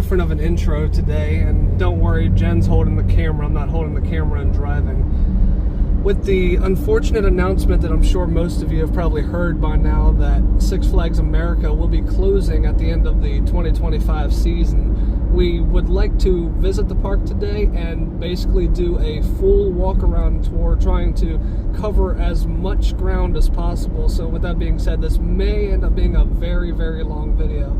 different of an intro today, and don't worry, Jen's holding the camera. I'm not holding the camera and driving. With the unfortunate announcement that I'm sure most of you have probably heard by now that Six Flags America will be closing at the end of the 2025 season, we would like to visit the park today and basically do a full walk-around tour, trying to cover as much ground as possible. So with that being said, this may end up being a very, very long video.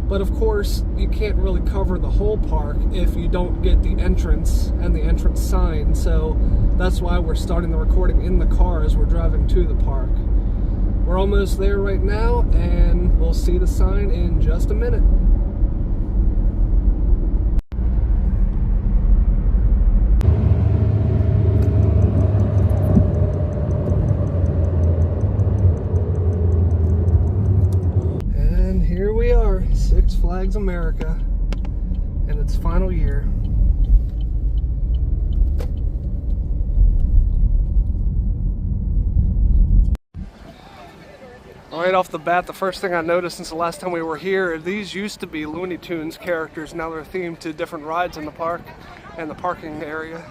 But of course, you can't really cover the whole park if you don't get the entrance and the entrance sign. So that's why we're starting the recording in the car as we're driving to the park. We're almost there right now, and we'll see the sign in just a minute. Here we are, Six Flags America, in its final year. Right off the bat, the first thing I noticed since the last time we were here, these used to be Looney Tunes characters. Now they're themed to different rides in the park and the parking area.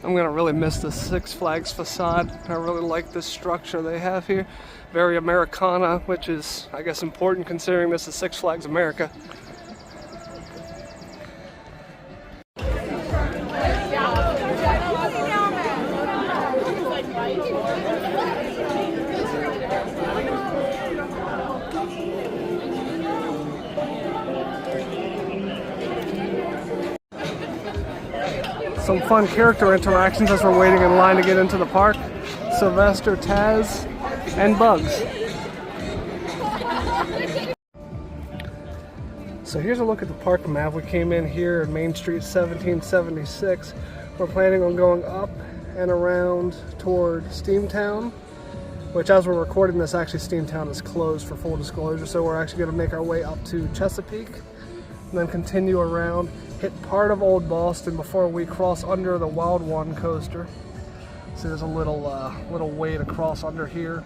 I'm gonna really miss the Six Flags facade. I really like this structure they have here. Very Americana, which is, I guess, important considering this is Six Flags America. Some fun character interactions as we're waiting in line to get into the park. Sylvester, Taz, and Bugs. So here's a look at the park map. We came in here at Main Street 1776. We're planning on going up and around toward Steamtown, which as we're recording this, actually Steamtown is closed for full disclosure. So we're actually going to make our way up to Chesapeake and then continue around, hit part of Old Boston before we cross under the Wild One coaster. So there's a little way to cross under here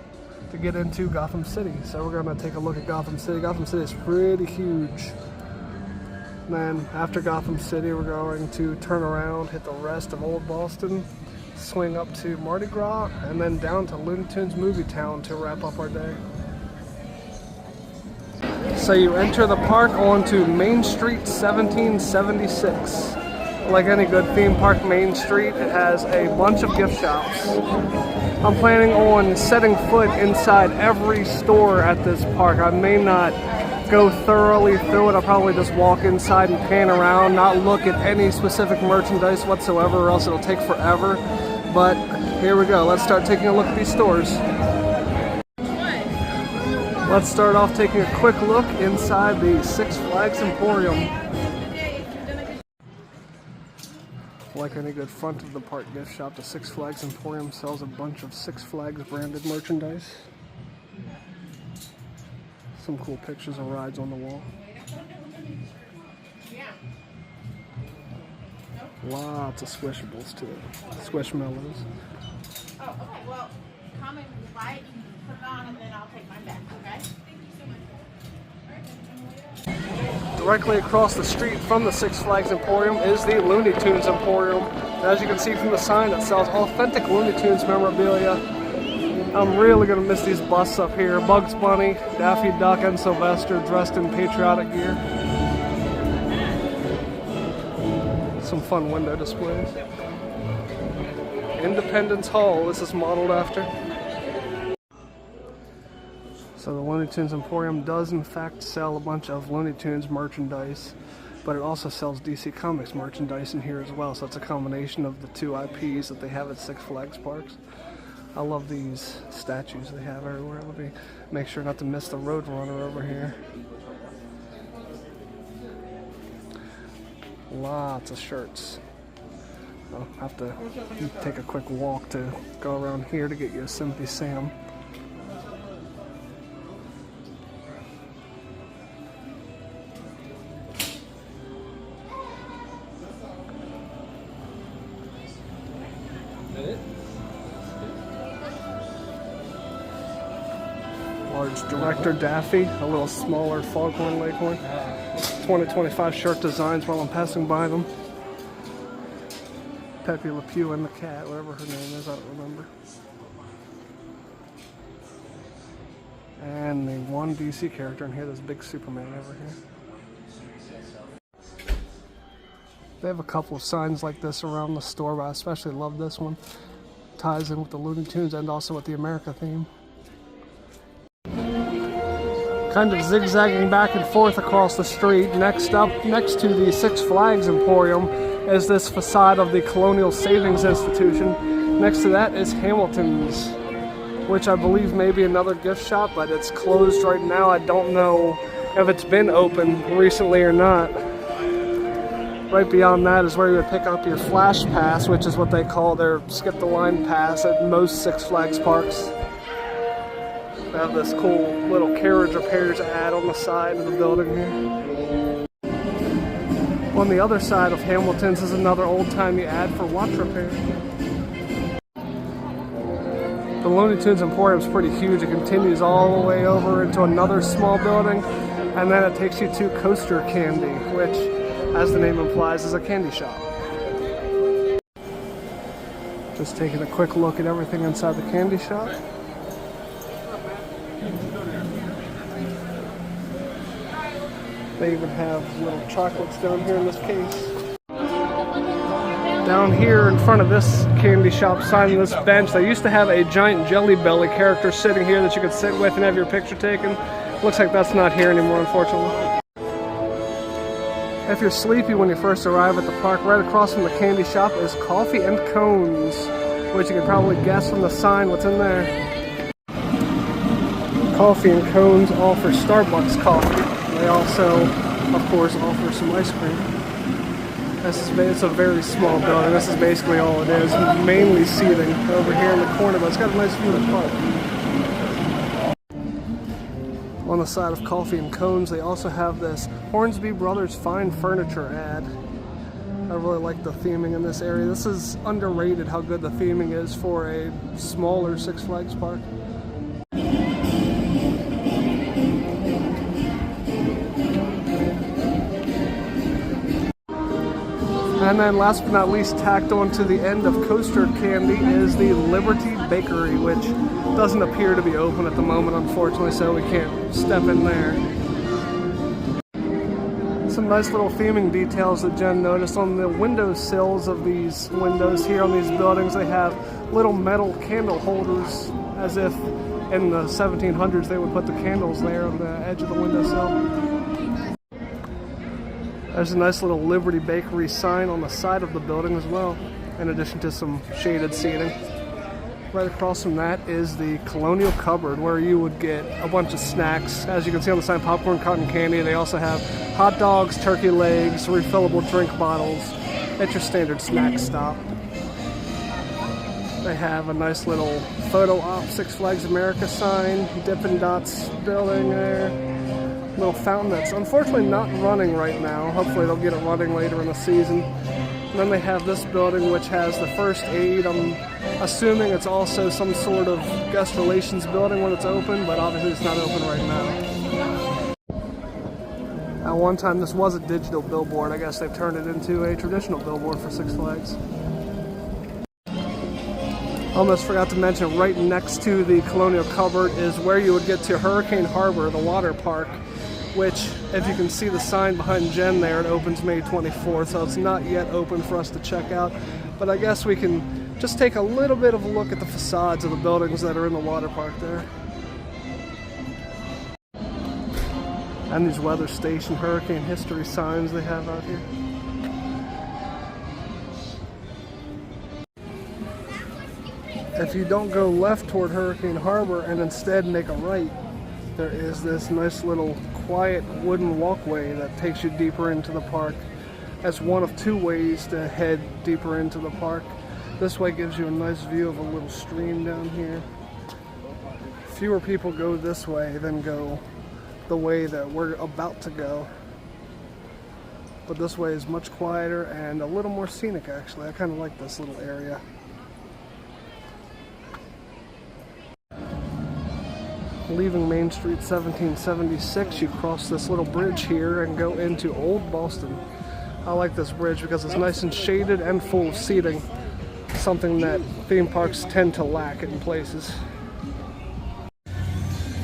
to get into Gotham City. So we're gonna take a look at Gotham City. Gotham City is pretty huge. And then after Gotham City, we're going to turn around, hit the rest of Old Boston, swing up to Mardi Gras, and then down to Looney Tunes Movie Town to wrap up our day. So you enter the park onto Main Street 1776. Like any good theme park, Main Street, it has a bunch of gift shops. I'm planning on setting foot inside every store at this park. I may not go thoroughly through it. I'll probably just walk inside and pan around, not look at any specific merchandise whatsoever, or else it'll take forever. But here we go. Let's start taking a look at these stores. Let's start off taking a quick look inside the Six Flags Emporium. Like any good front of the park gift shop, the Six Flags Emporium sells a bunch of Six Flags branded merchandise. Some cool pictures of rides on the wall. Lots of squishables too. Squishmallows. Oh, okay. Well, come and buy it and put it on, and then I'll take mine back, okay? Thank you so much. Directly across the street from the Six Flags Emporium is the Looney Tunes Emporium. And as you can see from the sign, it sells authentic Looney Tunes memorabilia. I'm really going to miss these busts up here. Bugs Bunny, Daffy Duck, and Sylvester dressed in patriotic gear. Some fun window displays. Independence Hall, this is modeled after. So the Looney Tunes Emporium does in fact sell a bunch of Looney Tunes merchandise, but it also sells DC Comics merchandise in here as well. So it's a combination of the two IPs that they have at Six Flags parks. I love these statues they have everywhere. Let me make sure not to miss the Roadrunner over here. Lots of shirts. I'll have to take a quick walk to go around here to get you a Simpy Sam. It's Director Daffy, a little smaller Foghorn Leghorn. 2025 shirt designs while I'm passing by them. Pepe Le Pew and the cat, whatever her name is, I don't remember. And the one DC character in here, this big Superman over here. They have a couple of signs like this around the store, but I especially love this one. Ties in with the Looney Tunes and also with the America theme. Kind of zigzagging back and forth across the street. Next up, next to the Six Flags Emporium, is this facade of the Colonial Savings Institution. Next to that is Hamilton's, which I believe may be another gift shop, but it's closed right now. I don't know if it's been open recently or not. Right beyond that is where you would pick up your Flash Pass, which is what they call their Skip the Line Pass at most Six Flags parks. They have this cool little carriage repairs ad on the side of the building here. On the other side of Hamilton's is another old-timey ad for watch repair. The Looney Tunes Emporium is pretty huge. It continues all the way over into another small building, and then it takes you to Coaster Candy, which, as the name implies, is a candy shop. Just taking a quick look at everything inside the candy shop. They even have little chocolates down here in this case. Down here in front of this candy shop sign, this bench, they used to have a giant Jelly Belly character sitting here that you could sit with and have your picture taken. Looks like that's not here anymore, unfortunately. If you're sleepy when you first arrive at the park, right across from the candy shop is Coffee and Cones, which you can probably guess from the sign what's in there. Coffee and Cones offer Starbucks coffee. They also, of course, offer some ice cream. It's a very small building. This is basically all it is. Mainly seating over here in the corner, but it's got a nice view of the park. On the side of Coffee and Cones, they also have this Hornsby Brothers Fine Furniture ad. I really like the theming in this area. This is underrated how good the theming is for a smaller Six Flags park. And then last but not least, tacked on to the end of Coaster Candy is the Liberty Bakery, which doesn't appear to be open at the moment, unfortunately, so we can't step in there. Some nice little theming details that Jen noticed on the window sills of these windows here on these buildings. They have little metal candle holders, as if in the 1700s they would put the candles there on the edge of the windowsill. There's a nice little Liberty Bakery sign on the side of the building as well, in addition to some shaded seating. Right across from that is the Colonial cupboard, where you would get a bunch of snacks. As you can see on the sign, popcorn, cotton candy. They also have hot dogs, turkey legs, refillable drink bottles. It's your standard snack stop. They have a nice little photo op Six Flags America sign, Dippin' Dots building there. Little fountain that's unfortunately not running right now. Hopefully they'll get it running later in the season. And then they have this building which has the first aid. I'm assuming it's also some sort of guest relations building when it's open, but obviously it's not open right now. At one time this was a digital billboard. I guess they've turned it into a traditional billboard for Six Flags. Almost forgot to mention, right next to the Colonial cupboard is where you would get to Hurricane Harbor, the water park, which, if you can see the sign behind Jen there, it opens May 24th, so it's not yet open for us to check out. But I guess we can just take a little bit of a look at the facades of the buildings that are in the water park there. And these weather station hurricane history signs they have out here. If you don't go left toward Hurricane Harbor and instead make a right, there is this nice little quiet wooden walkway that takes you deeper into the park. That's one of two ways to head deeper into the park. This way gives you a nice view of a little stream down here. Fewer people go this way than go the way that we're about to go. But this way is much quieter and a little more scenic, actually. I kind of like this little area. leaving Main Street 1776, you cross this little bridge here and go into Old Boston. I like this bridge because it's nice and shaded and full of seating, something that theme parks tend to lack in places.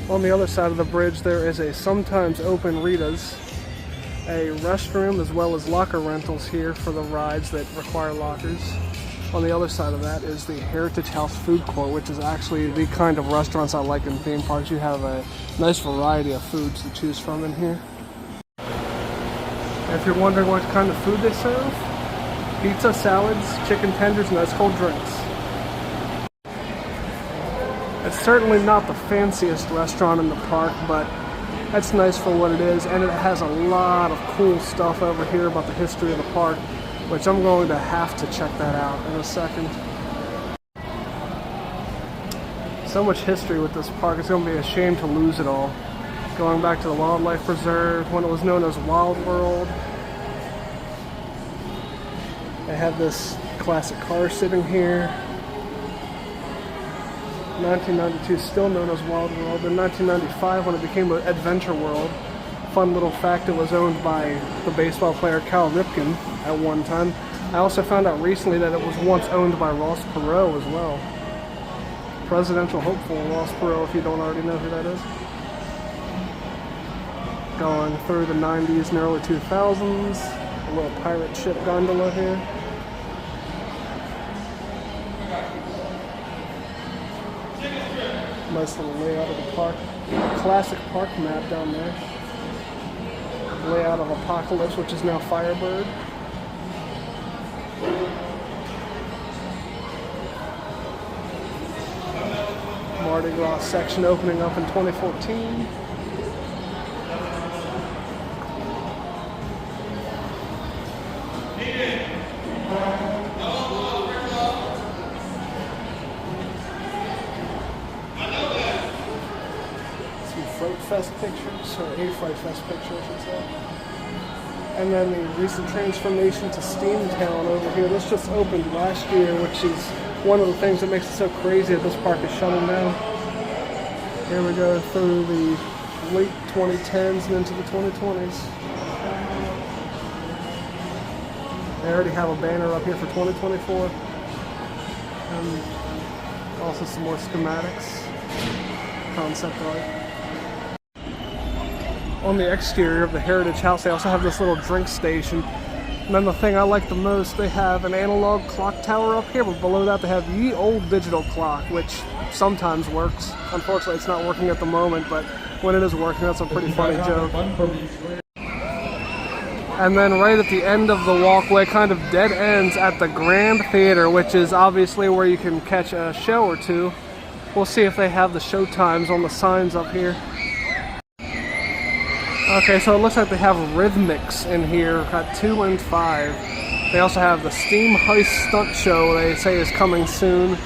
On the other side of the bridge there is a sometimes open Rita's, a restroom as well as locker rentals here for the rides that require lockers. On the other side of that is the Heritage House Food Court, which is actually the kind of restaurants I like in theme parks. You have a nice variety of foods to choose from in here. If you're wondering what kind of food they serve, pizza, salads, chicken tenders, and ice cold drinks. It's certainly not the fanciest restaurant in the park, but that's nice for what it is, and it has a lot of cool stuff over here about the history of the park, which I'm going to have to check that out in a second. So much history with this park, it's going to be a shame to lose it all. Going back to the Wildlife Preserve, when it was known as Wild World. They have this classic car sitting here. 1992, still known as Wild World. In 1995, when it became Adventure World, fun little fact, it was owned by the baseball player Cal Ripken at one time. I also found out recently that it was once owned by Ross Perot as well. Presidential hopeful Ross Perot, if you don't already know who that is. Going through the 90s and early 2000s. A little pirate ship gondola here. Nice little layout of the park. Classic park map down there. Layout of Apocalypse, which is now Firebird. Mardi Gras section opening up in 2014. Fright Fest pictures, or a Fright Fest picture, I should say. And then the recent transformation to Steamtown over here. This just opened last year, which is one of the things that makes it so crazy that this park is shutting down. Here we go through the late 2010s and into the 2020s. They already have a banner up here for 2024. And also some more schematics, concept art. On the exterior of the Heritage House, they also have this little drink station. And then the thing I like the most, they have an analog clock tower up here, but below that they have ye old digital clock, which sometimes works. Unfortunately, it's not working at the moment, but when it is working, that's a pretty funny joke. And then right at the end of the walkway, kind of dead ends at the Grand Theater, which is obviously where you can catch a show or two. We'll see if they have the show times on the signs up here. Okay, so it looks like they have Rhythmics in here at 2 and 5. They also have the Steam Heist Stunt Show they say is coming soon.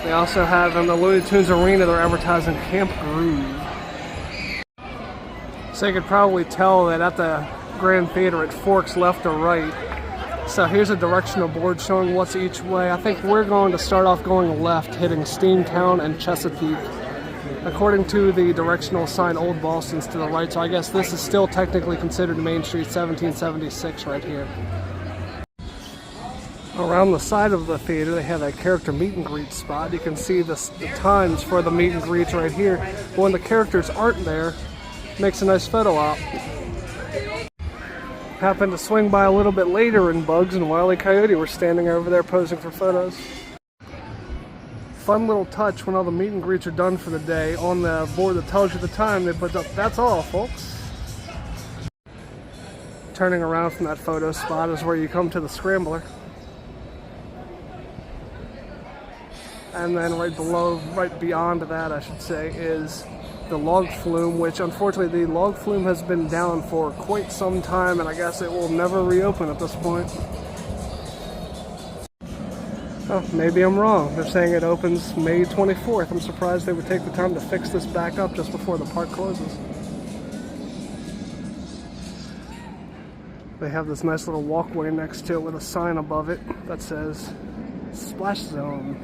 They also have in the Looney Tunes Arena, they're advertising Camp Groove. So you could probably tell that at the Grand Theater it forks left or right. So here's a directional board showing what's each way. I think we're going to start off going left, hitting Steamtown and Chesapeake. According to the directional sign, Old Boston's to the right, so I guess this is still technically considered Main Street 1776 right here. Around the side of the theater, they have a character meet and greet spot. You can see the times for the meet and greets right here. But when the characters aren't there, it makes a nice photo op. Happened to swing by a little bit later and Bugs and Wile E. Coyote were standing over there posing for photos. Fun little touch when all the meet and greets are done for the day. On the board that tells you the time, they put up, "That's all, folks." Turning around from that photo spot is where you come to the Scrambler. And then right below, right beyond that, I should say, is the log flume, which unfortunately the log flume has been down for quite some time, and I guess it will never reopen at this point. Oh, maybe I'm wrong. They're saying it opens May 24th. I'm surprised they would take the time to fix this back up just before the park closes. They have this nice little walkway next to it with a sign above it that says Splash Zone.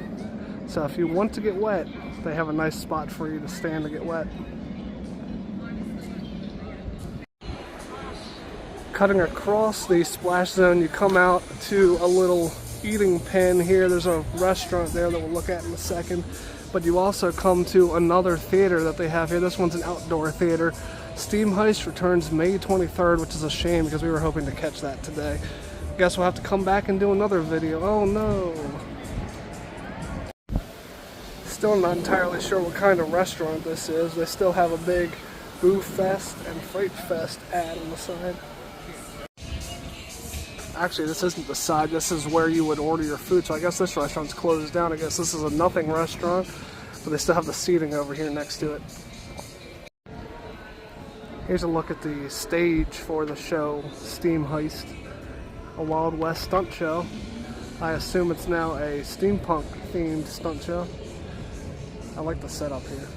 So if you want to get wet, They have a nice spot for you to stand to get wet. Cutting across the splash zone, you come out to a little eating pen here. There's a restaurant there that we'll look at in a second. But you also come to another theater that they have here. This one's an outdoor theater. Steam Heist returns May 23rd, which is a shame because we were hoping to catch that today. Guess we'll have to come back and do another video. Oh no. Still not entirely sure what kind of restaurant this is. They still have a big Boo Fest and Freight Fest ad on the side. Actually, this isn't the side, this is where you would order your food, so I guess this restaurant's closed down. I guess this is a nothing restaurant, but they still have the seating over here next to it. Here's a look at the stage for the show, Steam Heist, a Wild West stunt show. I assume it's now a steampunk themed stunt show. I like the setup here.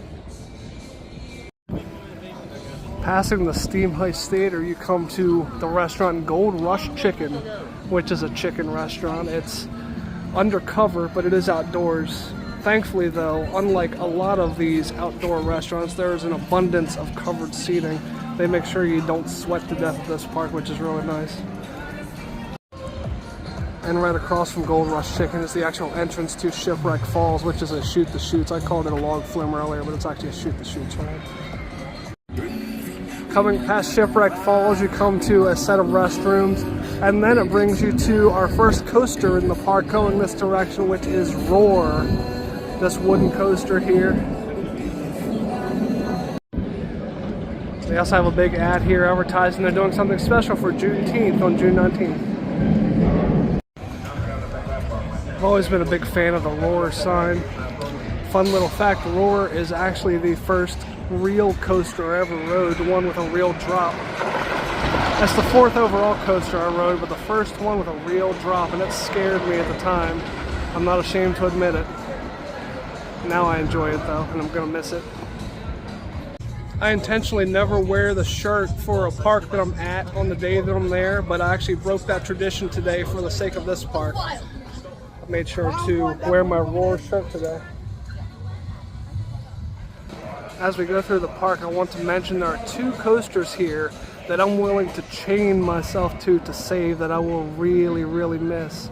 Passing the Steam Heist Theater, you come to the restaurant Gold Rush Chicken, which is a chicken restaurant. It's undercover, but it is outdoors. Thankfully though, unlike a lot of these outdoor restaurants, there is an abundance of covered seating. They make sure you don't sweat to death at this park, which is really nice. And right across from Gold Rush Chicken is the actual entrance to Shipwreck Falls, which is a shoot the shoots. I called it a log flume earlier, but it's actually a shoot the shoots ride. Coming past Shipwreck Falls, you come to a set of restrooms, and then it brings you to our first coaster in the park going this direction, which is Roar. This wooden coaster here. They also have a big ad here advertising they're doing something special for Juneteenth on June 19th. I've always been a big fan of the Roar sign. Fun little fact, Roar is actually the first real coaster I ever rode, the one with a real drop. That's the 4th overall coaster I rode, but the first one with a real drop, and it scared me at the time. I'm not ashamed to admit it. Now I enjoy it though, and I'm gonna miss it. I intentionally never wear the shirt for a park that I'm at on the day that I'm there, but I actually broke that tradition today for the sake of this park. I made sure to wear my Roar shirt today. As we go through the park, I want to mention there are 2 coasters here that I'm willing to chain myself to save that I will really, really miss.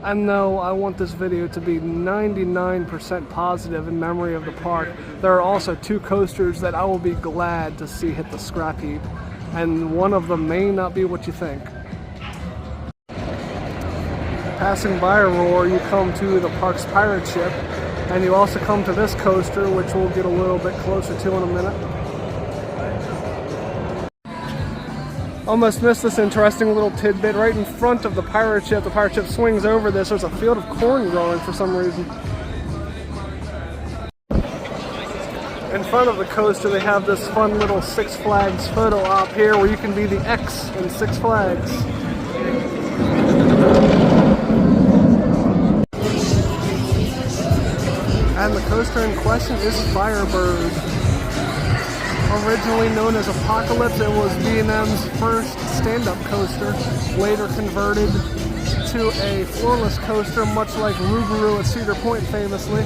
I know I want this video to be 99% positive in memory of the park. There are also 2 coasters that I will be glad to see hit the scrap heap, and one of them may not be what you think. Passing by Roar, you come to the park's pirate ship, and you also come to this coaster, which we'll get a little bit closer to in a minute. Almost missed this interesting little tidbit. Right in front of the pirate ship swings over this. There's a field of corn growing for some reason. In front of the coaster, they have this fun little Six Flags photo op here where you can be the X in Six Flags. And the coaster in question is Firebird. Originally known as Apocalypse, it was B&M's first stand-up coaster, later converted to a floorless coaster, much like Rougarou at Cedar Point famously.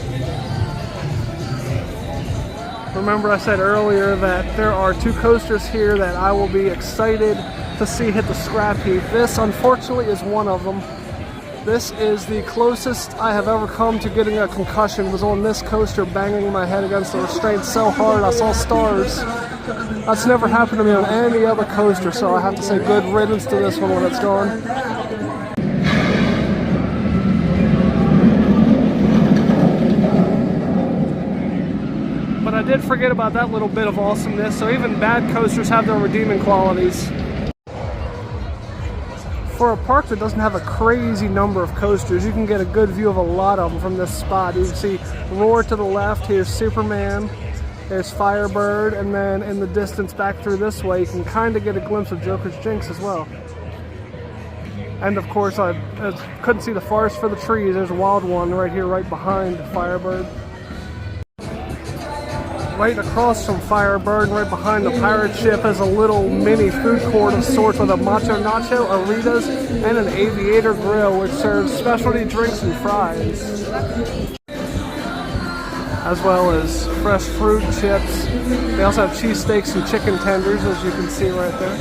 Remember I said earlier that there are 2 coasters here that I will be excited to see hit the scrap heap. This, unfortunately, is one of them. This is the closest I have ever come to getting a concussion. Was on this coaster banging my head against the restraint so hard I saw stars. That's never happened to me on any other coaster, so I have to say good riddance to this one when it's gone. But I did forget about that little bit of awesomeness, so even bad coasters have their redeeming qualities. For a park that doesn't have a crazy number of coasters, you can get a good view of a lot of them from this spot. You can see Roar to the left, here's Superman, there's Firebird, and then in the distance back through this way, you can kind of get a glimpse of Joker's Jinx as well. And of course, I couldn't see the forest for the trees. There's a wild one right here, right behind Firebird. Right across from Firebird, right behind the pirate ship, is a little mini food court of sorts with a Macho Nacho, Aritas, and an Aviator Grill, which serves specialty drinks and fries. as well as fresh fruit chips. They also have cheesesteaks and chicken tenders, as you can see right there.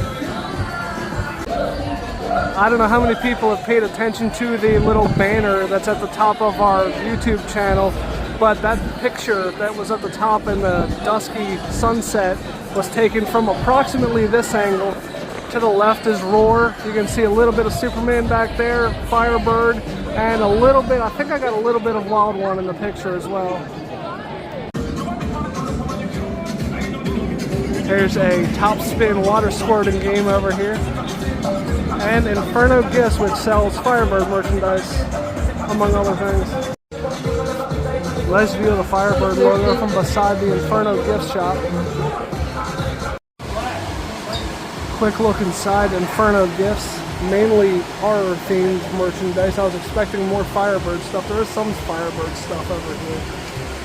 I don't know how many people have paid attention to the little banner that's at the top of our YouTube channel, but that picture that was at the top in the dusky sunset was taken from approximately this angle. To the left is Roar. You can see a little bit of Superman back there, Firebird, and a little bit, I think I got a little bit of Wild One in the picture as well. There's a top spin water squirting game over here. And Inferno Gifts, which sells Firebird merchandise, among other things. Let's view the Firebird logo from beside the Inferno Gift shop. Quick look inside Inferno Gifts, mainly horror themed merchandise. I was expecting more Firebird stuff. There is some Firebird stuff over here,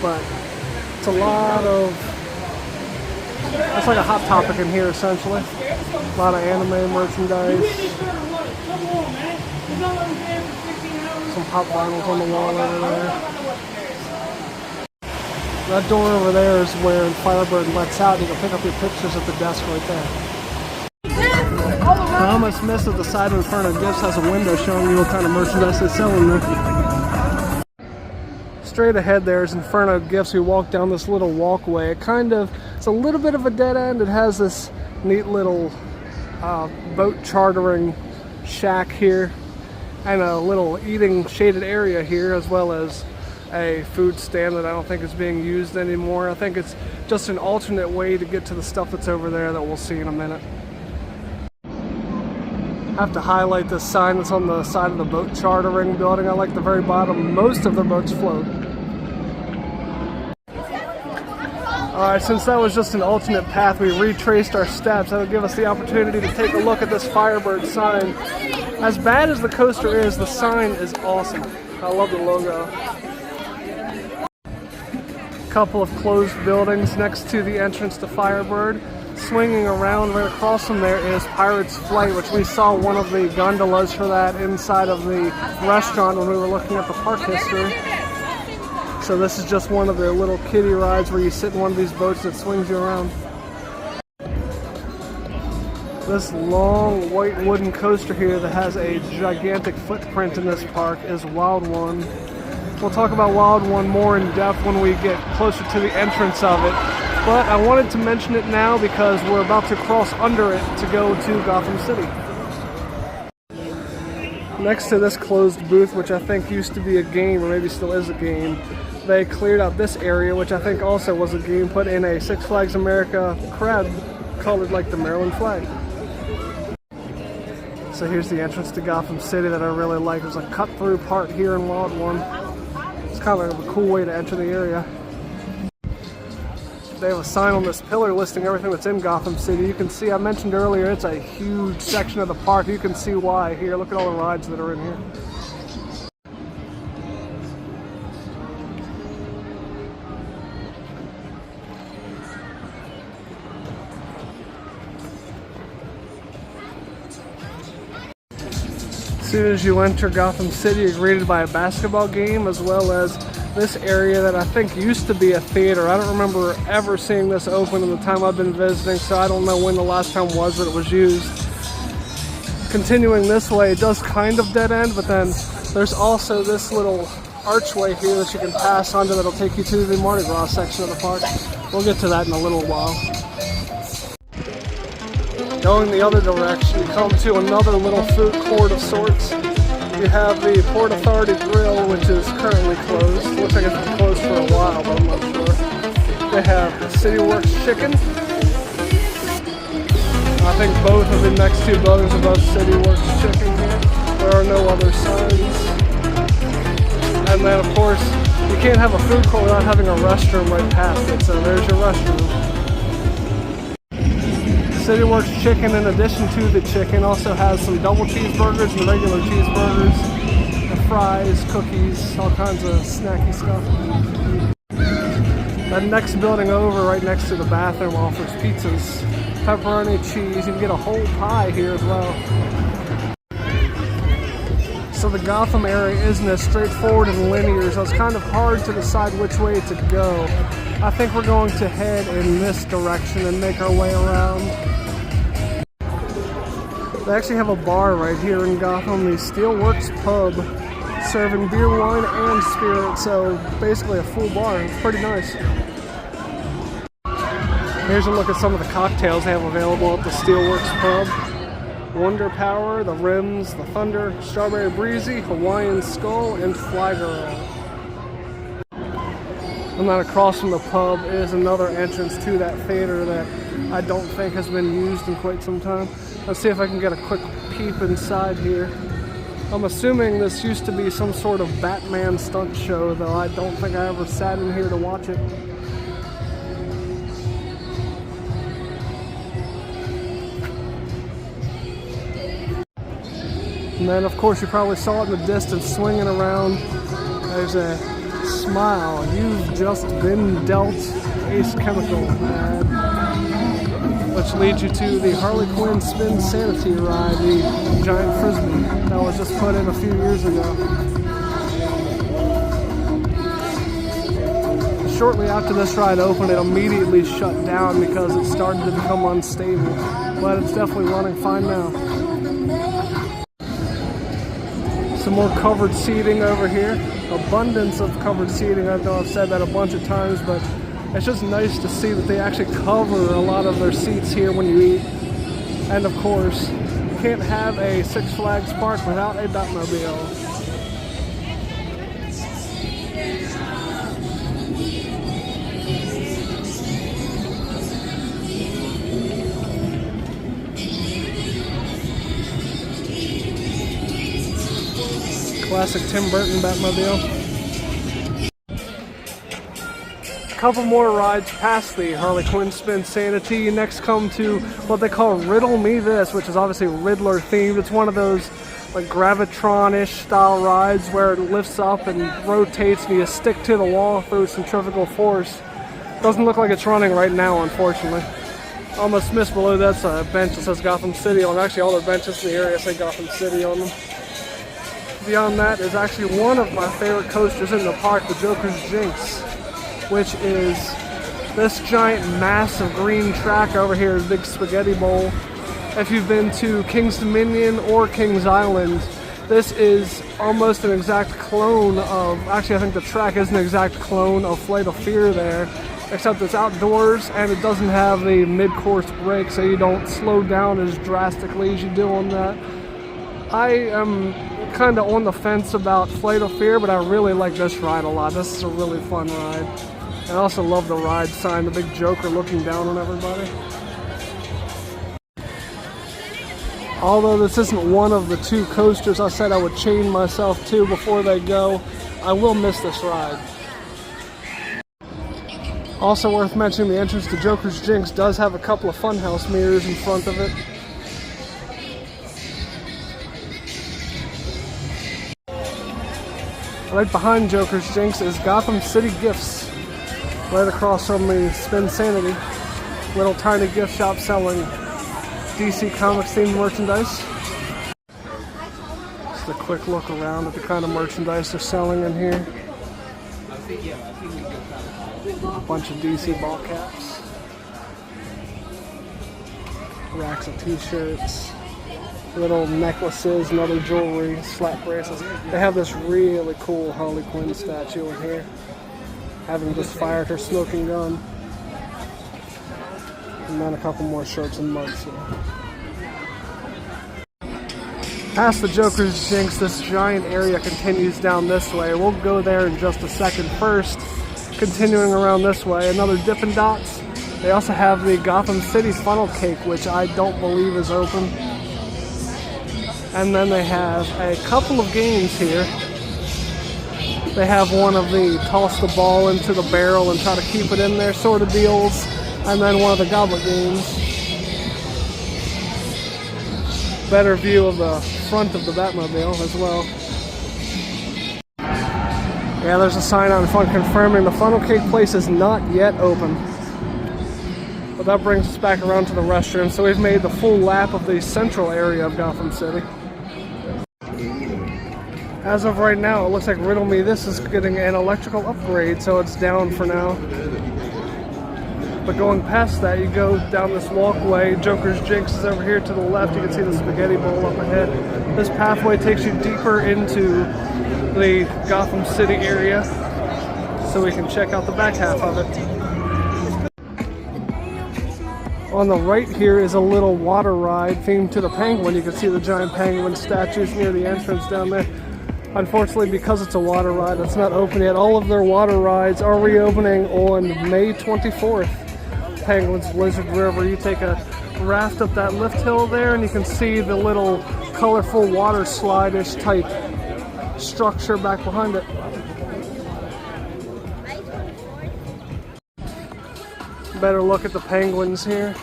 but it's a lot of, it's like a hot topic in here essentially. A lot of anime merchandise. Some pop vinyls on the wall over there. That door over there is where Firebird lets out. You can pick up your pictures at the desk right there. I almost missed that the side of Inferno Gifts has a window showing you what kind of merchandise they sell in there. Straight ahead there is Inferno Gifts. We walk down this little walkway. It's a little bit of a dead end. It has this neat little boat chartering shack here and a little eating shaded area here, as well as a food stand that I don't think is being used anymore. I think it's just an alternate way to get to the stuff that's over there that we'll see in a minute. I have to highlight this sign that's on the side of the boat chartering building. I like the very bottom. Most of the boats float. Alright, since that was just an alternate path, we retraced our steps. That would give us the opportunity to take a look at this Firebird sign. As bad as the coaster is, the sign is awesome. I love the logo. A couple of closed buildings next to the entrance to Firebird. Swinging around right across from there is Pirate's Flight, which we saw one of the gondolas for that inside of the restaurant when we were looking at the park history. So this is just one of the little kiddie rides where you sit in one of these boats that swings you around. This long white wooden coaster here that has a gigantic footprint in this park is Wild One. We'll talk about Wild One more in depth when we get closer to the entrance of it. But I wanted to mention it now because we're about to cross under it to go to Gotham City. Next to this closed booth, which I think used to be a game, or maybe still is a game, they cleared out this area, which I think also was a game, put in a Six Flags America crab colored like the Maryland flag. So here's the entrance to Gotham City that I really like. There's a cut-through part here in Wild One. It's kind of a cool way to enter the area. They have a sign on this pillar listing everything that's in Gotham City. You can see, I mentioned earlier, it's a huge section of the park. You can see why here. Look at all the rides that are in here. As soon as you enter Gotham City, you're greeted by a basketball game, as well as this area that I think used to be a theater. I don't remember ever seeing this open in the time I've been visiting, so I don't know when the last time was that it was used. Continuing this way, it does kind of dead end, but then there's also this little archway here that you can pass under that'll take you to the Mardi Gras section of the park. We'll get to that in a little while. Going the other direction, you come to another little food court of sorts. You have the Port Authority Grill, which is currently closed. Looks like it's been closed for a while, but I'm not sure. They have the Steelworks Chicken. I think both of the next two buildings above Steelworks Chicken here. There are no other signs. And then, of course, you can't have a food court without having a restroom right past it, so there's your restroom. Steelworks Chicken, in addition to the chicken, also has some double cheeseburgers and regular cheeseburgers, and fries, cookies, all kinds of snacky stuff. That next building over, right next to the bathroom, offers pizzas, pepperoni, cheese. You can get a whole pie here as well. so the Gotham area isn't as straightforward and linear, so it's kind of hard to decide which way to go. I think we're going to head in this direction and make our way around. They actually have a bar right here in Gotham, the Steelworks Pub, serving beer, wine, and spirit, so basically a full bar. It's pretty nice. Here's a look at some of the cocktails they have available at the Steelworks Pub. Wonder Power, the Rims, the Thunder, Strawberry Breezy, Hawaiian Skull, and Fly Girl. And then across from the pub is another entrance to that theater that I don't think has been used in quite some time. Let's see if I can get a quick peep inside here. I'm assuming this used to be some sort of Batman stunt show, though I don't think I ever sat in here to watch it. And then, of course, you probably saw it in the distance swinging around. There's a smile. You've just been dealt Ace Chemical ad, which leads you to the Harley Quinn Spinsanity ride, the giant frisbee that was just put in a few years ago. Shortly after this ride opened, it immediately shut down because it started to become unstable, but it's definitely running fine now. Some more covered seating over here. Abundance of covered seating. I know I've said that a bunch of times, but it's just nice to see that they actually cover a lot of their seats here when you eat. And of course, you can't have a Six Flags park without a Batmobile. Classic Tim Burton Batmobile. A couple more rides past the Harley Quinn Spinsanity. You next come to what they call Riddle Me This, which is obviously Riddler themed. It's one of those like Gravitron-ish style rides where it lifts up and rotates and you stick to the wall through centrifugal force. Doesn't look like it's running right now, unfortunately. Almost missed below that's a bench that says Gotham City on. Actually, all the benches in the area say Gotham City on them. Beyond that is actually one of my favorite coasters in the park, the Joker's Jinx, which is this giant massive green track over here, big spaghetti bowl. If you've been to King's Dominion or King's Island, this is almost an exact clone of, actually I think the track is an exact clone of Flight of Fear there, except it's outdoors and it doesn't have the mid-course brake, so you don't slow down as drastically as you do on that. I am kind of on the fence about Flight of Fear, but I really like this ride a lot. This is a really fun ride. I also love the ride sign, the big Joker looking down on everybody. Although this isn't one of the two coasters I said I would chain myself to before they go, I will miss this ride. Also worth mentioning, the entrance to Joker's Jinx does have a couple of funhouse mirrors in front of it. Right behind Joker's Jinx is Gotham City Gifts, right across from the Spinsanity. Little tiny gift shop selling DC Comics themed merchandise. Just a quick look around at the kind of merchandise they're selling in here. A bunch of DC ball caps. Racks of t-shirts. Little necklaces and other jewelry, slap bracelets. They have this really cool Harley Quinn statue in here, having just fired her smoking gun. And then a couple more shirts and mugs here. Past the Joker's Jinx, this giant area continues down this way. We'll go there in just a second. First, continuing around this way, another Dippin' Dots. They also have the Gotham City funnel cake, which I don't believe is open. And then they have a couple of games here. They have one of the toss the ball into the barrel and try to keep it in there sort of deals. And then one of the goblet games. Better view of the front of the Batmobile as well. Yeah, there's a sign out in front confirming the funnel cake place is not yet open. But that brings us back around to the restroom. So we've made the full lap of the central area of Gotham City. As of right now, it looks like Riddle Me This is getting an electrical upgrade, so it's down for now. But going past that, you go down this walkway. Joker's Jinx is over here to the left. You can see the spaghetti bowl up ahead. This pathway takes you deeper into the Gotham City area, so we can check out the back half of it. On the right here is a little water ride themed to the penguin. You can see the giant penguin statues near the entrance down there. Unfortunately, because it's a water ride, it's not open yet. All of their water rides are reopening on May 24th. Penguin's Blizzard River. You take a raft up that lift hill there, and you can see the little colorful water slide-ish type structure back behind it. Better look at the penguins here.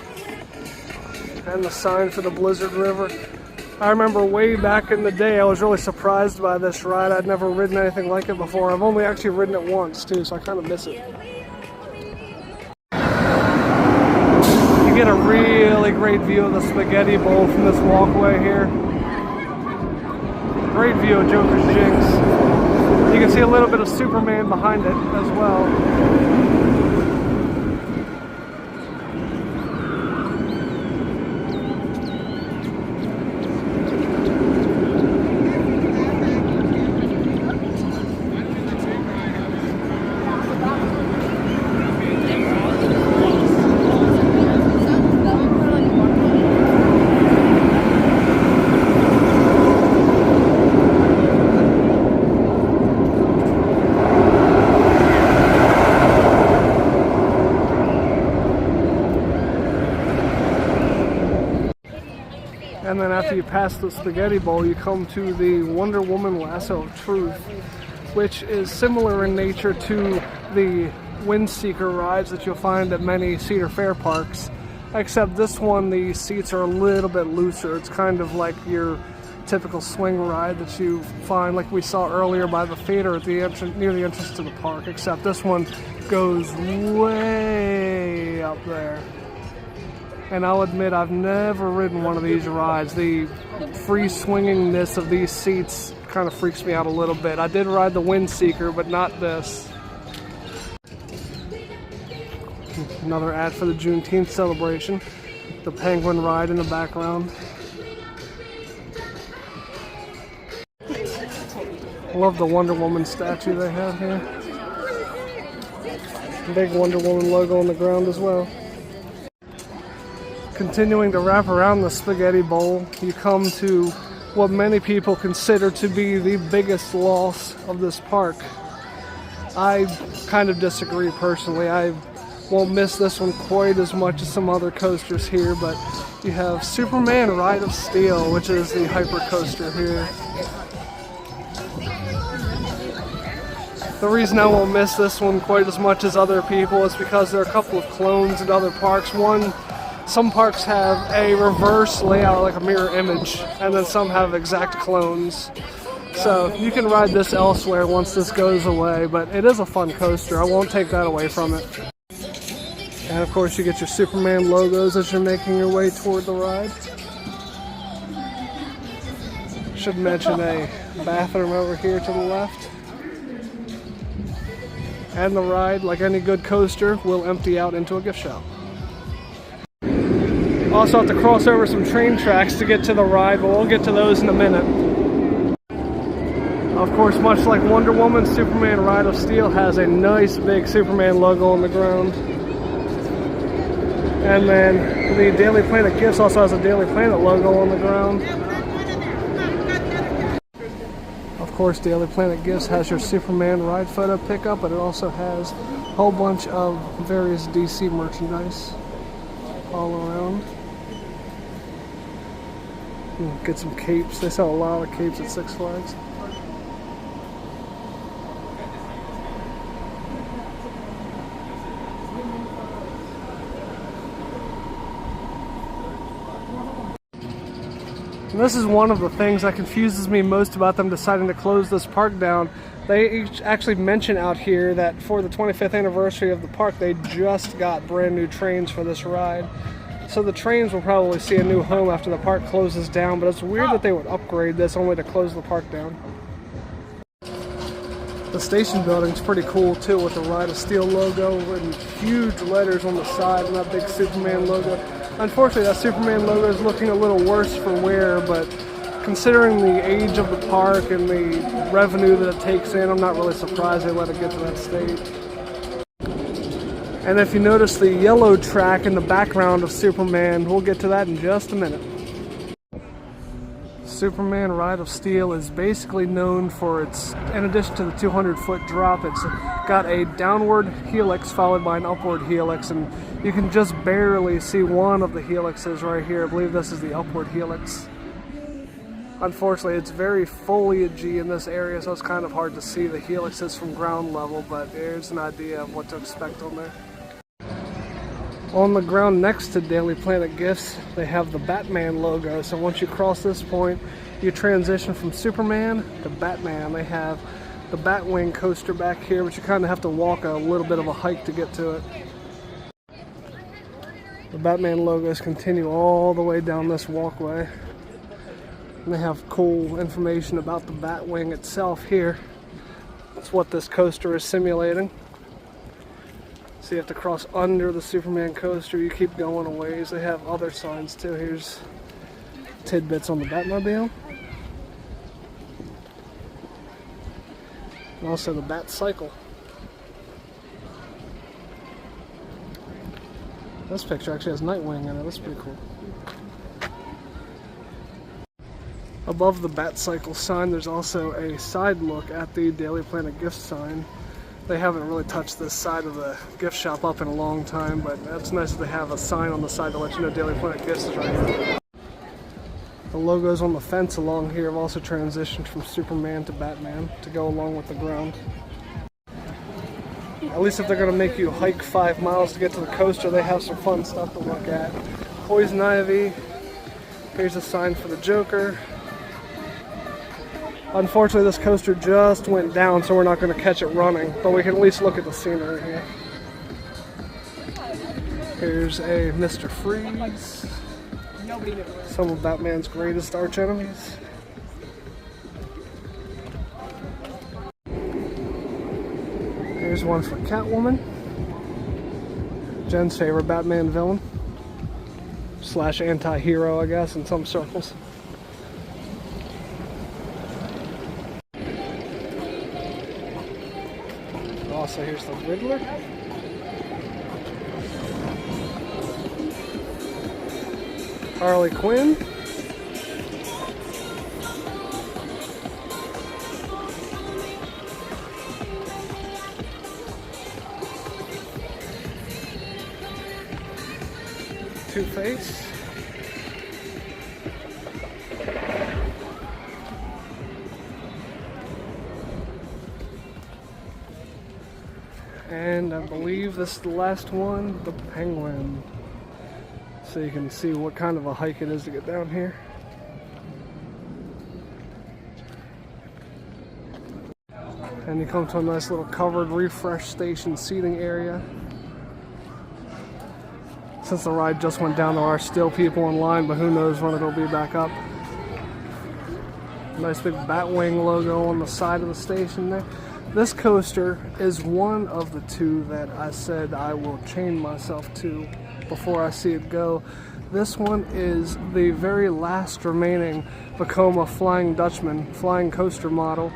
And the sign for the Blizzard River. I remember way back in the day, I was really surprised by this ride. I'd never ridden anything like it before. I've only actually ridden it once too, so I kind of miss it. You get a really great view of the spaghetti bowl from this walkway here. Great view of Joker's Jinx. You can see a little bit of Superman behind it as well. And then after you pass the spaghetti bowl, you come to the Wonder Woman Lasso of Truth, which is similar in nature to the Windseeker rides that you'll find at many Cedar Fair parks, except this one, the seats are a little bit looser. It's kind of like your typical swing ride that you find like we saw earlier by the theater at the entrance, near the entrance to the park, except this one goes way up there. And I'll admit, I've never ridden one of these rides. The free swingingness of these seats kind of freaks me out a little bit. I did ride the Windseeker, but not this. Another ad for the Juneteenth celebration. The penguin ride in the background. Love the Wonder Woman statue they have here. Big Wonder Woman logo on the ground as well. Continuing to wrap around the spaghetti bowl, you come to what many people consider to be the biggest loss of this park. I kind of disagree personally. I won't miss this one quite as much as some other coasters here, but you have Superman Ride of Steel, which is the hyper coaster here. The reason I won't miss this one quite as much as other people is because there are a couple of clones in other parks. Some parks have a reverse layout, like a mirror image, and then some have exact clones. So you can ride this elsewhere once this goes away, but it is a fun coaster. I won't take that away from it. And of course you get your Superman logos as you're making your way toward the ride. Should mention a bathroom over here to the left. And the ride, like any good coaster, will empty out into a gift shop. Also have to cross over some train tracks to get to the ride, but we'll get to those in a minute. Of course, much like Wonder Woman, Superman Ride of Steel has a nice big Superman logo on the ground. And then the Daily Planet Gifts also has a Daily Planet logo on the ground. Of course, Daily Planet Gifts has your Superman ride photo pickup, but it also has a whole bunch of various DC merchandise all around. Get some capes. They sell a lot of capes at Six Flags. And this is one of the things that confuses me most about them deciding to close this park down. They actually mention out here that for the 25th anniversary of the park, they just got brand new trains for this ride. So the trains will probably see a new home after the park closes down, but it's weird that they would upgrade this only to close the park down. The station building's pretty cool too, with the Ride of Steel logo and huge letters on the side and that big Superman logo. Unfortunately, that Superman logo is looking a little worse for wear, but considering the age of the park and the revenue that it takes in, I'm not really surprised they let it get to that state. And if you notice the yellow track in the background of Superman, we'll get to that in just a minute. Superman Ride of Steel is basically known for its, in addition to the 200-foot drop, it's got a downward helix followed by an upward helix, and you can just barely see one of the helixes right here. I believe this is the upward helix. Unfortunately, it's very foliagey in this area, so it's kind of hard to see the helixes from ground level, but there's an idea of what to expect on there. On the ground next to Daily Planet Gifts, they have the Batman logo. So once you cross this point, you transition from Superman to Batman. They have the Batwing coaster back here, but you kind of have to walk a little bit of a hike to get to it. The Batman logos continue all the way down this walkway. And they have cool information about the Batwing itself here. That's what this coaster is simulating. So you have to cross under the Superman coaster. You keep going a ways. They have other signs too. Here's tidbits on the Batmobile. And also the Bat Cycle. This picture actually has Nightwing in it. That's pretty cool. Above the Bat Cycle sign, there's also a side look at the Daily Planet Gift sign. They haven't really touched this side of the gift shop up in a long time, but it's nice that they have a sign on the side to let you know Daily Planet Gifts is right here. The logos on the fence along here have also transitioned from Superman to Batman to go along with the ground. At least if they're going to make you hike 5 miles to get to the coaster, they have some fun stuff to look at. Poison Ivy. Here's a sign for the Joker. Unfortunately, this coaster just went down, so we're not going to catch it running, but we can at least look at the scenery here. Here's a Mr. Freeze. Some of Batman's greatest arch enemies. Here's one for Catwoman. Jen's favorite Batman villain. Slash anti-hero, I guess, in some circles. Also, here's the Riddler. Harley Quinn. Two-Face. And I believe this is the last one, the Penguin. So you can see what kind of a hike it is to get down here. And you come to a nice little covered refresh station seating area. Since the ride just went down, there are still people in line, but who knows when it'll be back up. Nice big Batwing logo on the side of the station there. This coaster is one of the two that I said I will chain myself to before I see it go. This one is the very last remaining Vekoma Flying Dutchman flying coaster model.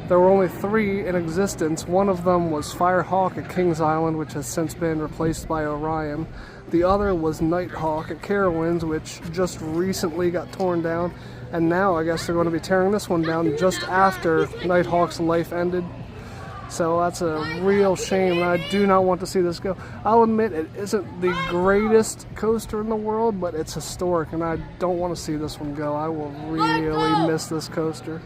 There were only 3 in existence. One of them was Firehawk at Kings Island, which has since been replaced by Orion. The other was Nighthawk at Carowinds, which just recently got torn down. And now I guess they're going to be tearing this one down just after Nighthawk's life ended. So that's a real shame, and I do not want to see this go. I'll admit it isn't the greatest coaster in the world, but it's historic, and I don't want to see this one go. I will really miss this coaster.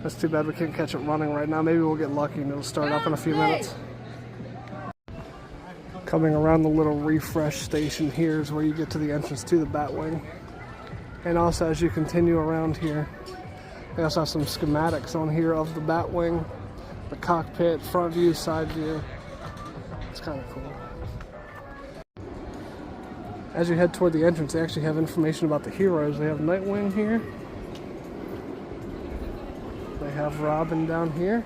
That's too bad we can't catch it running right now. Maybe we'll get lucky and it'll start up in a few minutes. Coming around the little refresh station here is where you get to the entrance to the Batwing. And also as you continue around here, they also have some schematics on here of the Batwing. The cockpit, front view, side view. It's kind of cool. As you head toward the entrance, they actually have information about the heroes. They have Nightwing here. They have Robin down here.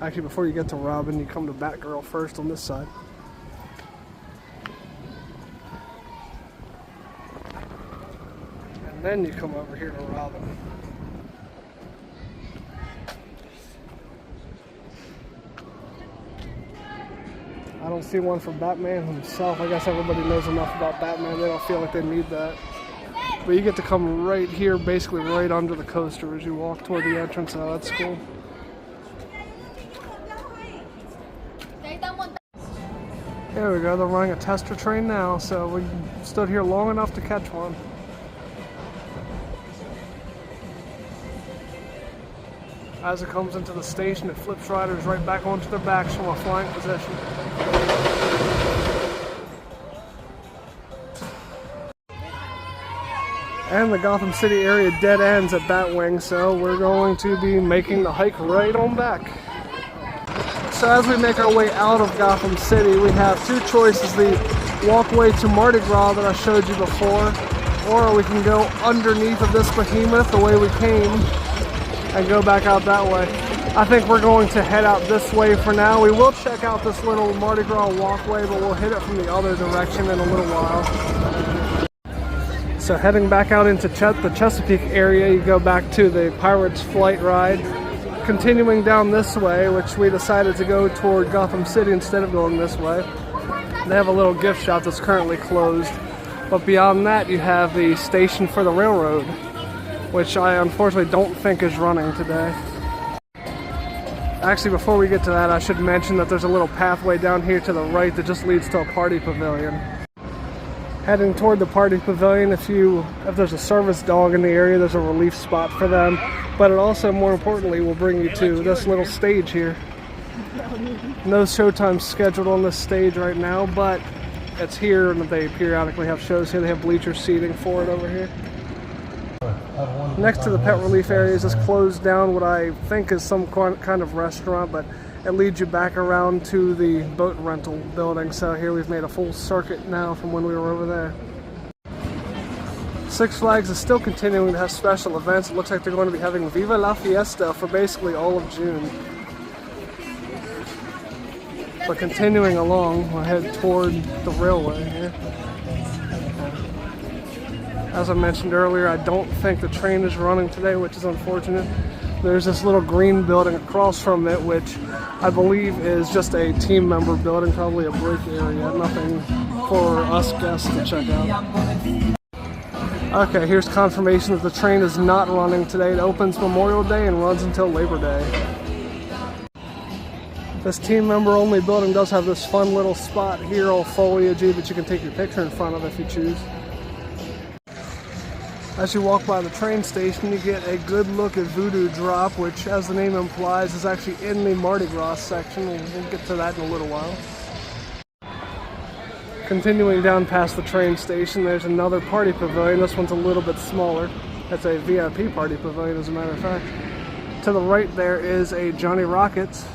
Actually, before you get to Robin, you come to Batgirl first on this side. And then you come over here to Robin. I don't see one for Batman himself. I guess everybody knows enough about Batman. They don't feel like they need that. But you get to come right here, basically right under the coaster as you walk toward the entrance. Oh, that's cool. There we go. They're running a tester train now, so we stood here long enough to catch one. As it comes into the station, it flips riders right back onto their backs from a flying position. And the Gotham City area dead ends at Batwing, so we're going to be making the hike right on back. So as we make our way out of Gotham City, we have two choices: the walkway to Mardi Gras that I showed you before, or we can go underneath of this behemoth the way we came and go back out that way. I think we're going to head out this way for now. We will check out this little Mardi Gras walkway, but we'll hit it from the other direction in a little while. So heading back out into the Chesapeake area, you go back to the Pirates Flight ride. Continuing down this way, which we decided to go toward Gotham City instead of going this way. They have a little gift shop that's currently closed. But beyond that, you have the station for the railroad, which I unfortunately don't think is running today. Actually, before we get to that, I should mention that there's a little pathway down here to the right that just leads to a party pavilion. Heading toward the party pavilion, if there's a service dog in the area, there's a relief spot for them. But it also, more importantly, will bring you to this little stage here. No showtime scheduled on this stage right now, but it's here, and they periodically have shows here. They have bleacher seating for it over here. Next to the pet relief area is just closed down what I think is some kind of restaurant, but it leads you back around to the boat rental building. So here we've made a full circuit now from when we were over there. Six Flags is still continuing to have special events. It looks like they're going to be having Viva la Fiesta for basically all of June. But continuing along, we'll head toward the railway here. As I mentioned earlier, I don't think the train is running today, which is unfortunate. There's this little green building across from it, which I believe is just a team member building, probably a break area. Nothing for us guests to check out. Okay, here's confirmation that the train is not running today. It opens Memorial Day and runs until Labor Day. This team member only building does have this fun little spot here, all foliagey, that you can take your picture in front of if you choose. As you walk by the train station, you get a good look at Voodoo Drop, which, as the name implies, is actually in the Mardi Gras section. We'll get to that in a little while. Continuing down past the train station, there's another party pavilion. This one's a little bit smaller. That's a VIP party pavilion, as a matter of fact. To the right there is a Johnny Rockets.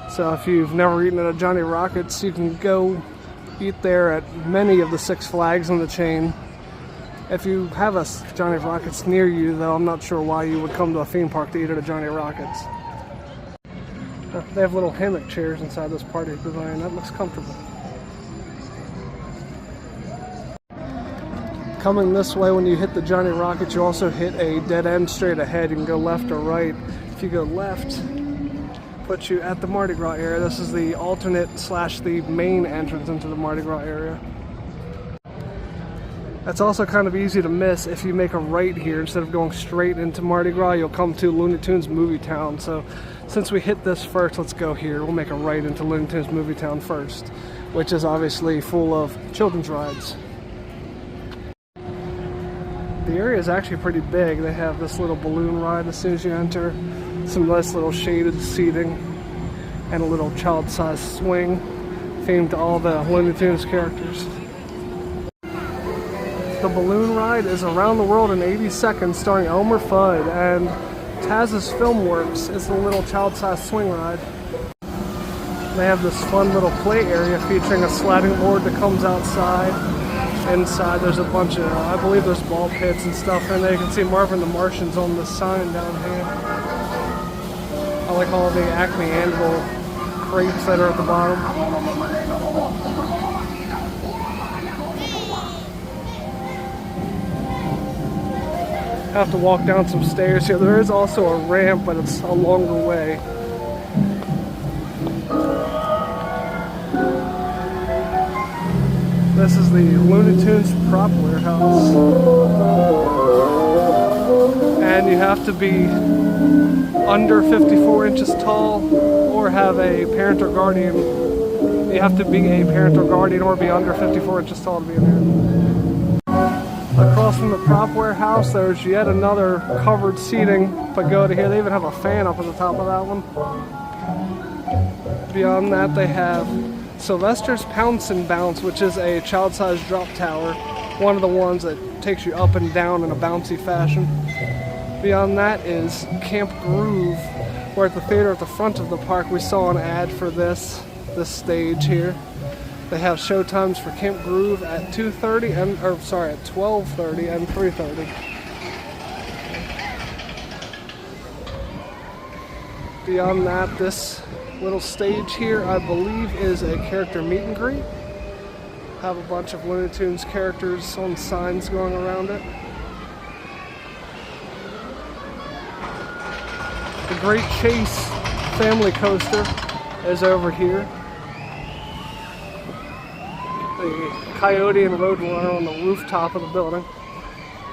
So if you've never eaten at a Johnny Rockets, you can go eat there at many of the Six Flags in the chain. If you have a Johnny Rockets near you, though, I'm not sure why you would come to a theme park to eat at a Johnny Rockets. They have little hammock chairs inside this party pavilion. That looks comfortable. Coming this way, when you hit the Johnny Rockets, you also hit a dead end straight ahead. You can go left or right. If you go left, puts you at the Mardi Gras area. This is the alternate / the main entrance into the Mardi Gras area. That's also kind of easy to miss. If you make a right here, instead of going straight into Mardi Gras, you'll come to Looney Tunes Movie Town. So since we hit this first, let's go here. We'll make a right into Looney Tunes Movie Town first, which is obviously full of children's rides. The area is actually pretty big. They have this little balloon ride as soon as you enter, some nice little shaded seating, and a little child-sized swing themed to all the Looney Tunes characters. The balloon ride is Around the World in 80 Seconds, starring Elmer Fudd, and Taz's Film Works is the little child-sized swing ride. They have this fun little play area featuring a sliding board that comes outside. Inside there's a bunch of, I believe there's ball pits and stuff in there. You can see Marvin the Martian's on the sign down here. I like all the Acme Anvil crates that are at the bottom. Have to walk down some stairs here. There is also a ramp, but it's a longer way. This is the Looney Tunes prop warehouse. And you have to be under 54 inches tall or have a parent or guardian. You have to be a parent or guardian or be under 54 inches tall to be in here. Across from the prop warehouse, there's yet another covered seating pagoda here. They even have a fan up at the top of that one. Beyond that, they have Sylvester's Pounce and Bounce, which is a child-sized drop tower. One of the ones that takes you up and down in a bouncy fashion. Beyond that is Camp Groove. We're at the theater at the front of the park. We saw an ad for this stage here. They have show times for Camp Groove at 2:30 and at 12:30 and 3:30. Beyond that, this little stage here, I believe, is a character meet and greet. Have a bunch of Looney Tunes characters on signs going around it. The Great Chase family coaster is over here. The Coyote and Roadrunner on the rooftop of the building.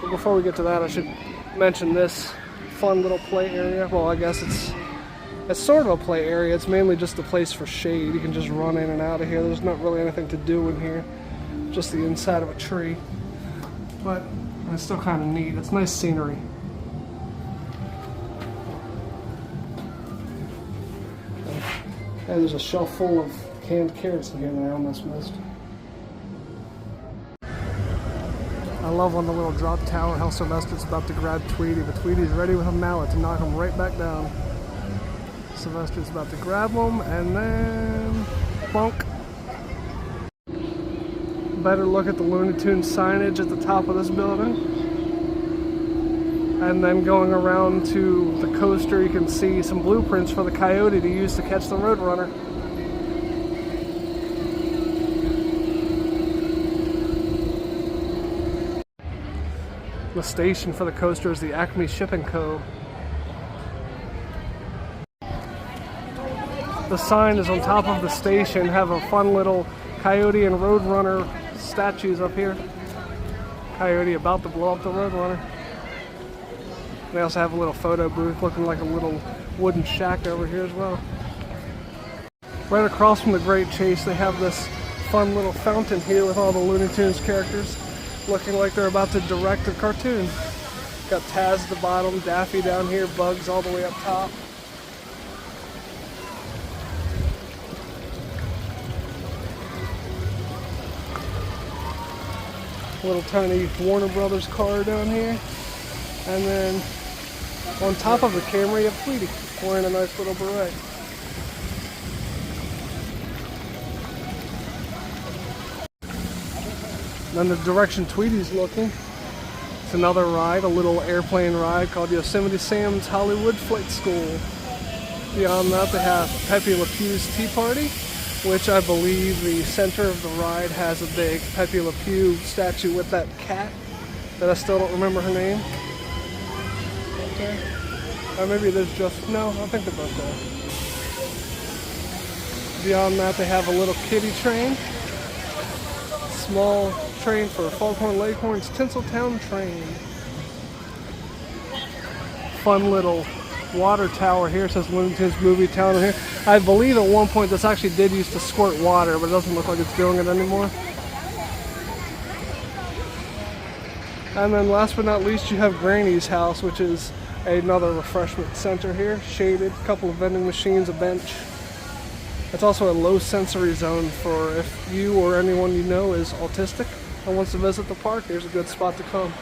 But before we get to that, I should mention this fun little play area. Well, I guess it's sort of a play area. It's mainly just a place for shade. You can just run in and out of here. There's not really anything to do in here. Just the inside of a tree. But it's still kind of neat. It's nice scenery. And there's a shelf full of canned carrots in here that I almost missed. I love on the little drop tower how Sylvester's about to grab Tweety, but Tweety's ready with a mallet to knock him right back down. Sylvester's about to grab him, and then plunk. Better look at the Looney Tunes signage at the top of this building. And then going around to the coaster, you can see some blueprints for the Coyote to use to catch the Roadrunner. The station for the coaster is the Acme Shipping Co. The sign is on top of the station, have a fun little Coyote and Roadrunner statues up here. Coyote about to blow up the Roadrunner. They also have a little photo booth looking like a little wooden shack over here as well. Right across from the Great Chase, they have this fun little fountain here with all the Looney Tunes characters looking like they're about to direct a cartoon. Got Taz at the bottom, Daffy down here, Bugs all the way up top. Little tiny Warner Brothers car down here. And then on top of the camera you have Tweety wearing a nice little beret. Then the direction Tweety's looking, it's another ride, a little airplane ride called Yosemite Sam's Hollywood Flight School. Beyond that they have Pepe Le Pew's Tea Party, which I believe the center of the ride has a big Pepe Le Pew statue with that cat that I still don't remember her name. Okay. Or maybe there's just, no, I think they're both there. Beyond that they have a little kiddie train. Small train for Foghorn Leghorn's Tinseltown train. Fun little water tower here. It says Looney Tunes Movie Town here. I believe at one point this actually did used to squirt water, but it doesn't look like it's doing it anymore. And then last but not least you have Granny's house, which is another refreshment center here. Shaded, a couple of vending machines, a bench. It's also a low sensory zone for if you or anyone you know is autistic and wants to visit the park, here's a good spot to come.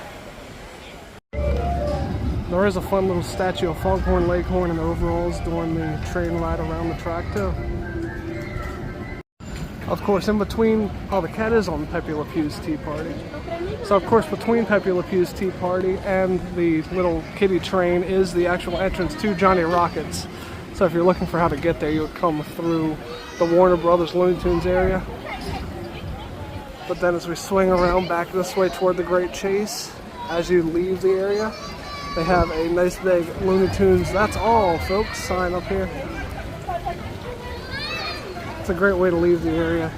There is a fun little statue of Foghorn Leghorn in overalls doing the train ride around the track too. Of course, in between, oh, the cat is on Pepe Le Pew's Tea Party. So of course, between Pepe Le Pew's Tea Party and the little kiddie train is the actual entrance to Johnny Rockets. So if you're looking for how to get there, you would come through the Warner Brothers Looney Tunes area. But then as we swing around back this way toward the Great Chase, as you leave the area, they have a nice big Looney Tunes "That's all, folks" sign up here. It's a great way to leave the area.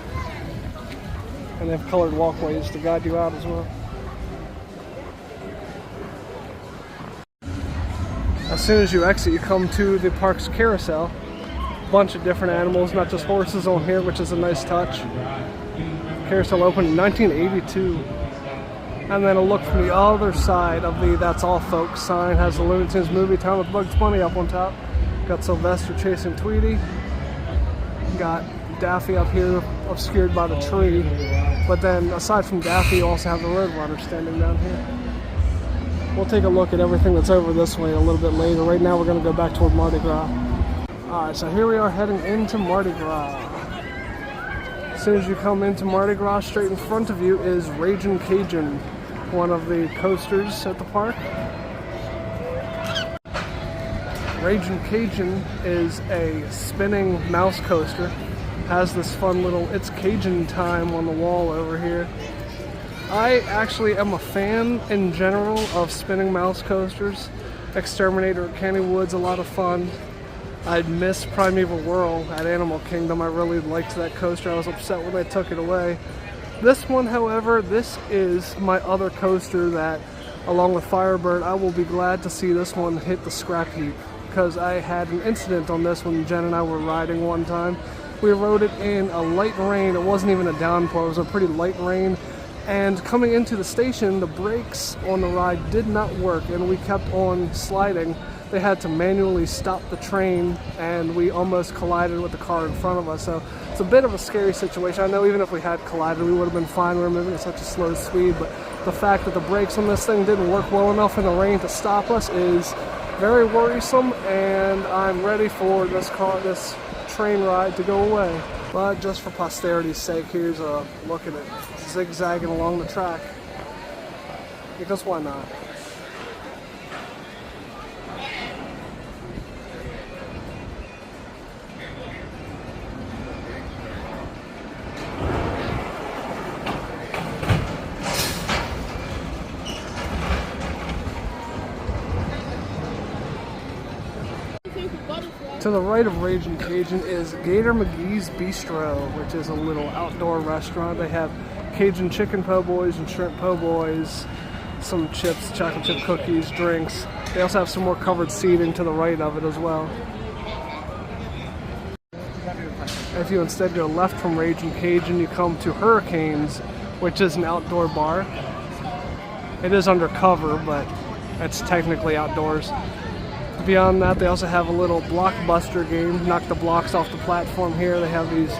And they have colored walkways to guide you out as well. As soon as you exit, you come to the park's carousel. A bunch of different animals, not just horses on here, which is a nice touch. Carousel opened in 1982. And then a look from the other side of the "That's all, folks" sign has the Looney Tunes Movie Time with Bugs Bunny up on top. Got Sylvester chasing Tweety. Got Daffy up here obscured by the tree. But then aside from Daffy, you also have the Roadrunner standing down here. We'll take a look at everything that's over this way a little bit later. Right now we're going to go back toward Mardi Gras. Alright, so here we are heading into Mardi Gras. As soon as you come into Mardi Gras, straight in front of you is Ragin Cajun, one of the coasters at the park. Ragin Cajun is a spinning mouse coaster. Has this fun little "It's Cajun time" on the wall over here. I actually am a fan in general of spinning mouse coasters. Exterminator at Kennywood's a lot of fun. I'd miss Primeval Whirl at Animal Kingdom. I really liked that coaster. I was upset when they took it away. This one, however, this is my other coaster that, along with Firebird, I will be glad to see this one hit the scrap heap. Because I had an incident on this when Jen and I were riding one time. We rode it in a light rain. It wasn't even a downpour. It was a pretty light rain. And coming into the station, the brakes on the ride did not work, and we kept on sliding. They had to manually stop the train, and we almost collided with the car in front of us. So it's a bit of a scary situation. I know even if we had collided, we would have been fine. We were moving at such a slow speed, but the fact that the brakes on this thing didn't work well enough in the rain to stop us is very worrisome, and I'm ready for this train ride to go away. But just for posterity's sake, here's a look at it zigzagging along the track, because why not? To the right of Ragin Cajun is Gator McGee's Bistro, which is a little outdoor restaurant. They have Cajun chicken po' boys and shrimp po' boys, some chips, chocolate chip cookies, drinks. They also have some more covered seating to the right of it as well. If you instead go left from Ragin Cajun, you come to Hurricanes, which is an outdoor bar. It is undercover, but it's technically outdoors. Beyond that, they also have a little blockbuster game, knock the blocks off the platform here. They have these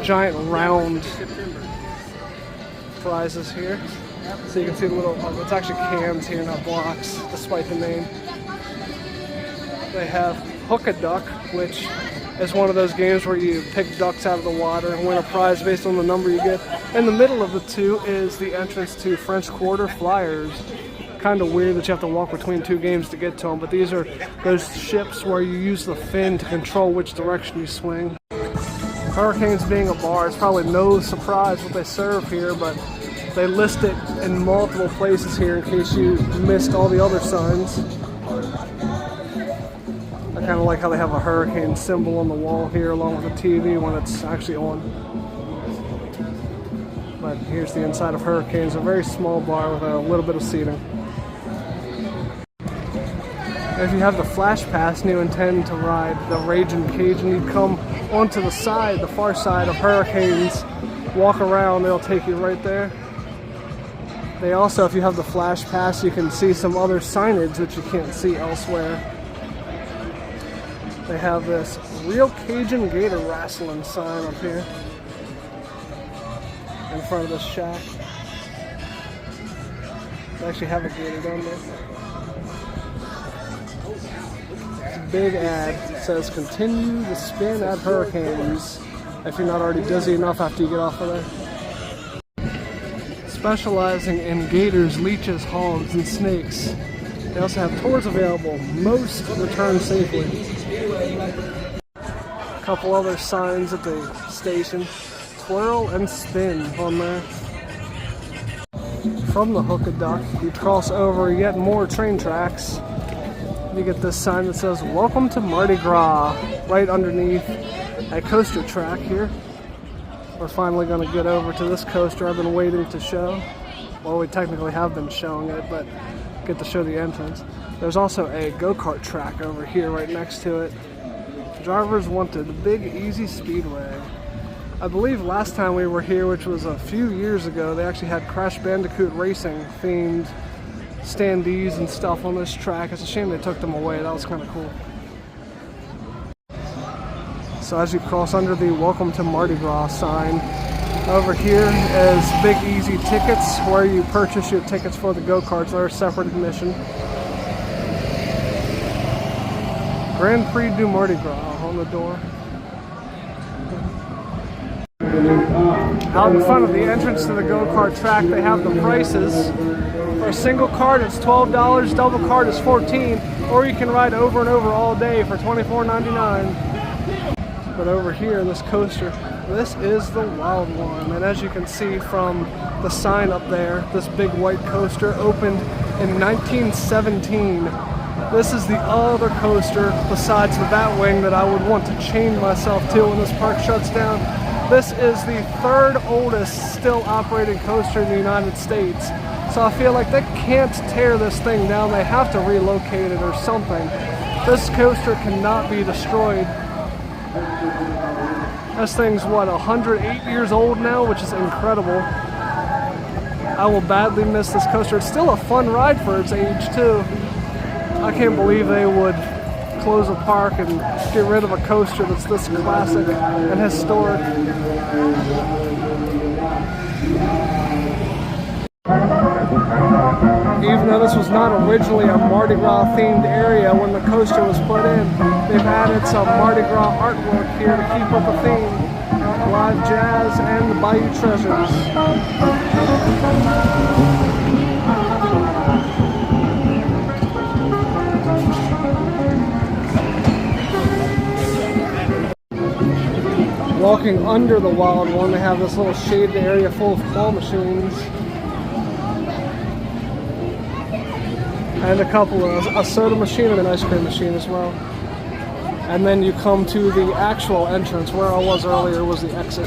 giant round prizes here. So you can see the little, it's actually cans here, not blocks, despite the name. They have Hook-a-Duck, which is one of those games where you pick ducks out of the water and win a prize based on the number you get. In the middle of the two is the entrance to French Quarter Flyers. Kind of weird that you have to walk between two games to get to them, but these are those ships where you use the fin to control which direction you swing. Hurricanes being a bar, it's probably no surprise what they serve here, but they list it in multiple places here in case you missed all the other signs. I kind of like how they have a hurricane symbol on the wall here along with the TV when it's actually on. But here's the inside of Hurricanes, a very small bar with a little bit of seating. If you have the Flash Pass and you intend to ride the Ragin Cajun, you come onto the side, the far side of Hurricanes, walk around, they'll take you right there. They also, if you have the Flash Pass, you can see some other signage that you can't see elsewhere. They have this Real Cajun Gator Wrestling sign up here in front of this shack. They actually have a gator down there. Big ad that says continue the spin at Hurricanes if you're not already dizzy enough after you get off of there. Specializing in gators, leeches, hogs, and snakes. They also have tours available. Most return safely. couple other signs at the station. Twirl and spin on there. From the hookah duck, you cross over yet more train tracks. You get this sign that says, "Welcome to Mardi Gras," right underneath a coaster track here. We're finally going to get over to this coaster I've been waiting to show. Well, we technically have been showing it, but get to show the entrance. There's also a go-kart track over here right next to it. Drivers wanted the Big Easy Speedway. I believe last time we were here, which was a few years ago, they actually had Crash Bandicoot Racing themed standees and stuff on this track. It's a shame they took them away. That was kind of cool. So as you cross under the "Welcome to Mardi Gras" sign, over here is Big Easy Tickets, where you purchase your tickets for the go-karts. They're a separate admission. Grand Prix du Mardi Gras on the door. Out in front of the entrance to the go-kart track, they have the prices. For a single card, it's $12, double card is $14, or you can ride over and over all day for $24.99. But over here in this coaster, this is the wild one. And as you can see from the sign up there, this big white coaster opened in 1917. This is the other coaster besides the Batwing that I would want to chain myself to when this park shuts down. This is the third oldest still operating coaster in the United States. So I feel like they can't tear this thing down. They have to relocate it or something. This coaster cannot be destroyed. This thing's what, 108 years old now, which is incredible. I will badly miss this coaster. It's still a fun ride for its age too. I can't believe they would close a park and get rid of a coaster that's this classic and historic. Even though this was not originally a Mardi Gras themed area when the coaster was put in, they've added some Mardi Gras artwork here to keep with the theme. Live jazz and the Bayou Treasures. Walking under the wild one, they have this little shaded area full of claw machines. And a couple of, a soda machine and an ice cream machine as well. And then you come to the actual entrance. Where I was earlier was the exit.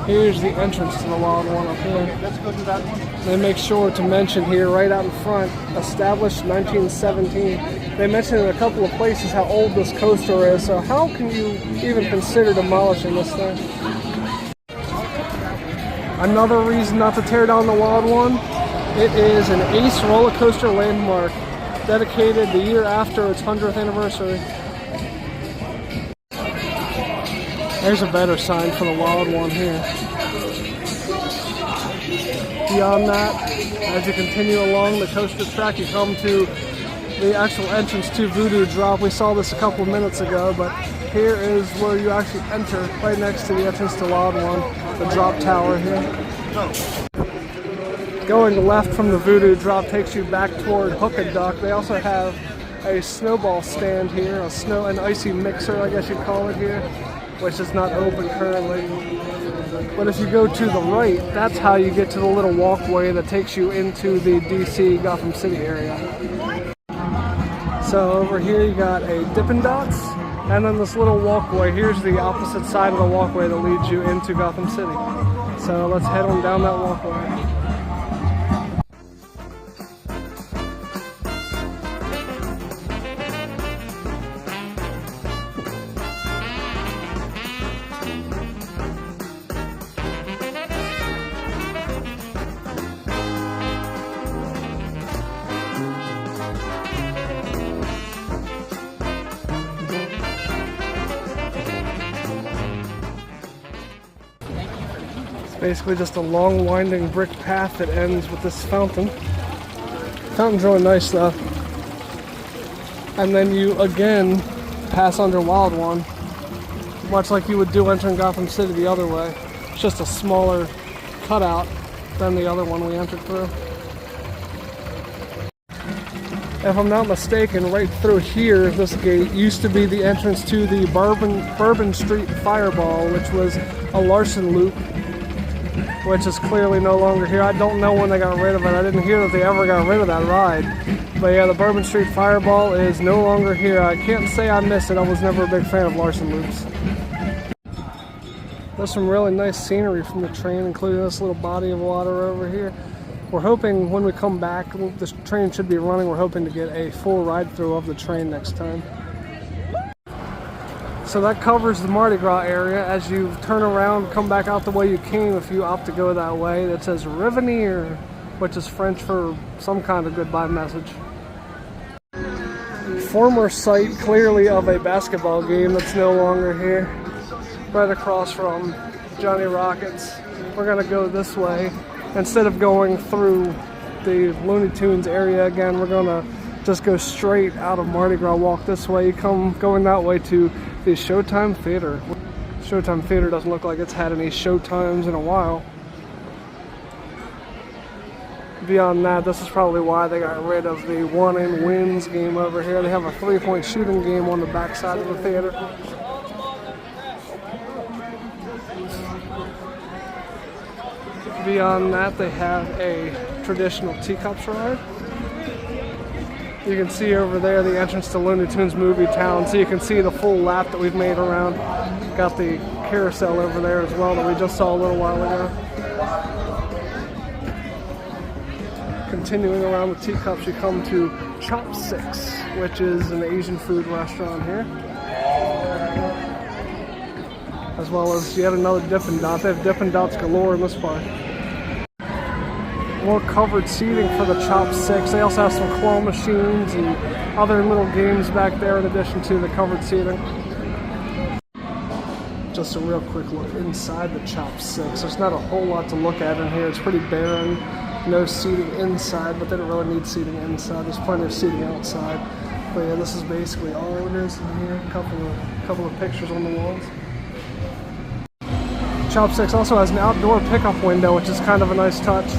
Here's the entrance to the wild one up here. Okay, let's go to that one. They make sure to mention here, right out in front, established 1917. They mention in a couple of places how old this coaster is, so how can you even consider demolishing this thing? Another reason not to tear down the wild one, it is an Ace roller coaster landmark, dedicated the year after its 100th anniversary. There's a better sign for the wild one here. Beyond that, as you continue along the coaster track, you come to the actual entrance to Voodoo Drop. We saw this a couple of minutes ago, but here is where you actually enter, right next to the entrance to Wild One, the drop tower here. Going left from the Voodoo Drop takes you back toward Hookah Duck. They also have a snowball stand here, an icy mixer, I guess you'd call it here, which is not open currently. But if you go to the right, that's how you get to the little walkway that takes you into the DC Gotham City area. So over here you got a Dippin' Dots, and then this little walkway. Here's the opposite side of the walkway that leads you into Gotham City. So let's head on down that walkway. Basically just a long winding brick path that ends with this fountain. Fountain's really nice though. And then you again pass under Wild One, much like you would do entering Gotham City the other way. It's just a smaller cutout than the other one we entered through. If I'm not mistaken, right through here, this gate used to be the entrance to the Bourbon Street Fireball, which was a Larson loop, which is clearly no longer here. I don't know when they got rid of it. I didn't hear that they ever got rid of that ride. But yeah, the Bourbon Street Fireball is no longer here. I can't say I miss it. I was never a big fan of Larson loops. There's some really nice scenery from the train, including this little body of water over here. We're hoping when we come back, this train should be running, we're hoping to get a full ride through of the train next time. So that covers the Mardi Gras area. As you turn around, come back out the way you came, if you opt to go that way, that says Revenir, which is French for some kind of goodbye message. Former site, clearly, of a basketball game that's no longer here. Right across from Johnny Rockets. We're gonna go this way. Instead of going through the Looney Tunes area again, we're gonna just go straight out of Mardi Gras, walk this way, going that way to the Showtime Theater. Showtime Theater doesn't look like it's had any showtimes in a while. Beyond that, this is probably why they got rid of the one and wins game over here. They have a 3-point shooting game on the back side of the theater. Beyond that, they have a traditional teacups ride. You can see over there the entrance to Looney Tunes Movie Town, so you can see the full lap that we've made around. Got the carousel over there as well that we just saw a little while ago. Continuing around the teacups, you come to Chopsticks, which is an Asian food restaurant here. As well as yet another Dippin' Dot. They have Dippin' Dots galore in this park. More covered seating for the Chopsticks. They also have some claw machines and other little games back there in addition to the covered seating. Just a real quick look inside the Chopsticks. There's not a whole lot to look at in here. It's pretty barren. No seating inside, but they don't really need seating inside. There's plenty of seating outside. But yeah, this is basically all it is in here. A couple of pictures on the walls. Chopsticks also has an outdoor pickup window, which is kind of a nice touch.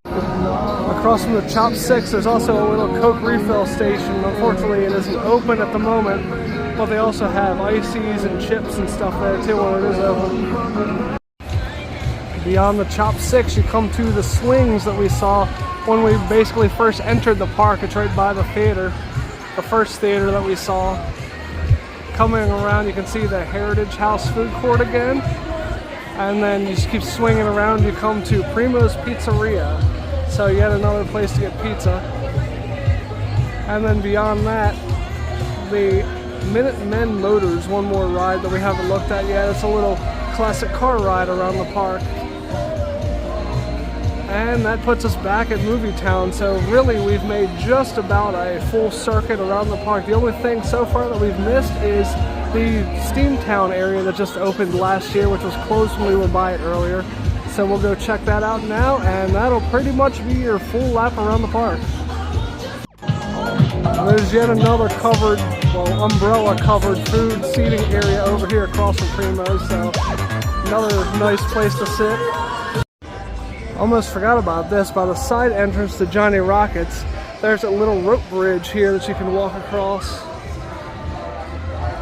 Across from the Chopsticks, there's also a little Coke refill station. Unfortunately, it isn't open at the moment, but they also have ices and chips and stuff there too when it is open. Beyond the Chopsticks, you come to the swings that we saw when we basically first entered the park. It's right by the theater, the first theater that we saw. Coming around, you can see the Heritage House food court again. And then you just keep swinging around, you come to Primo's Pizzeria. So yet another place to get pizza. And then beyond that, the Minutemen Motors, one more ride that we haven't looked at yet. It's a little classic car ride around the park. And that puts us back at Movie Town. So really we've made just about a full circuit around the park. The only thing so far that we've missed is the Steamtown area that just opened last year, which was closed when we were by it earlier. So we'll go check that out now, and that'll pretty much be your full lap around the park. There's yet another covered, well, umbrella covered food seating area over here across from Primo's, so another nice place to sit. Almost forgot about this. By the side entrance to Johnny Rockets, there's a little rope bridge here that you can walk across.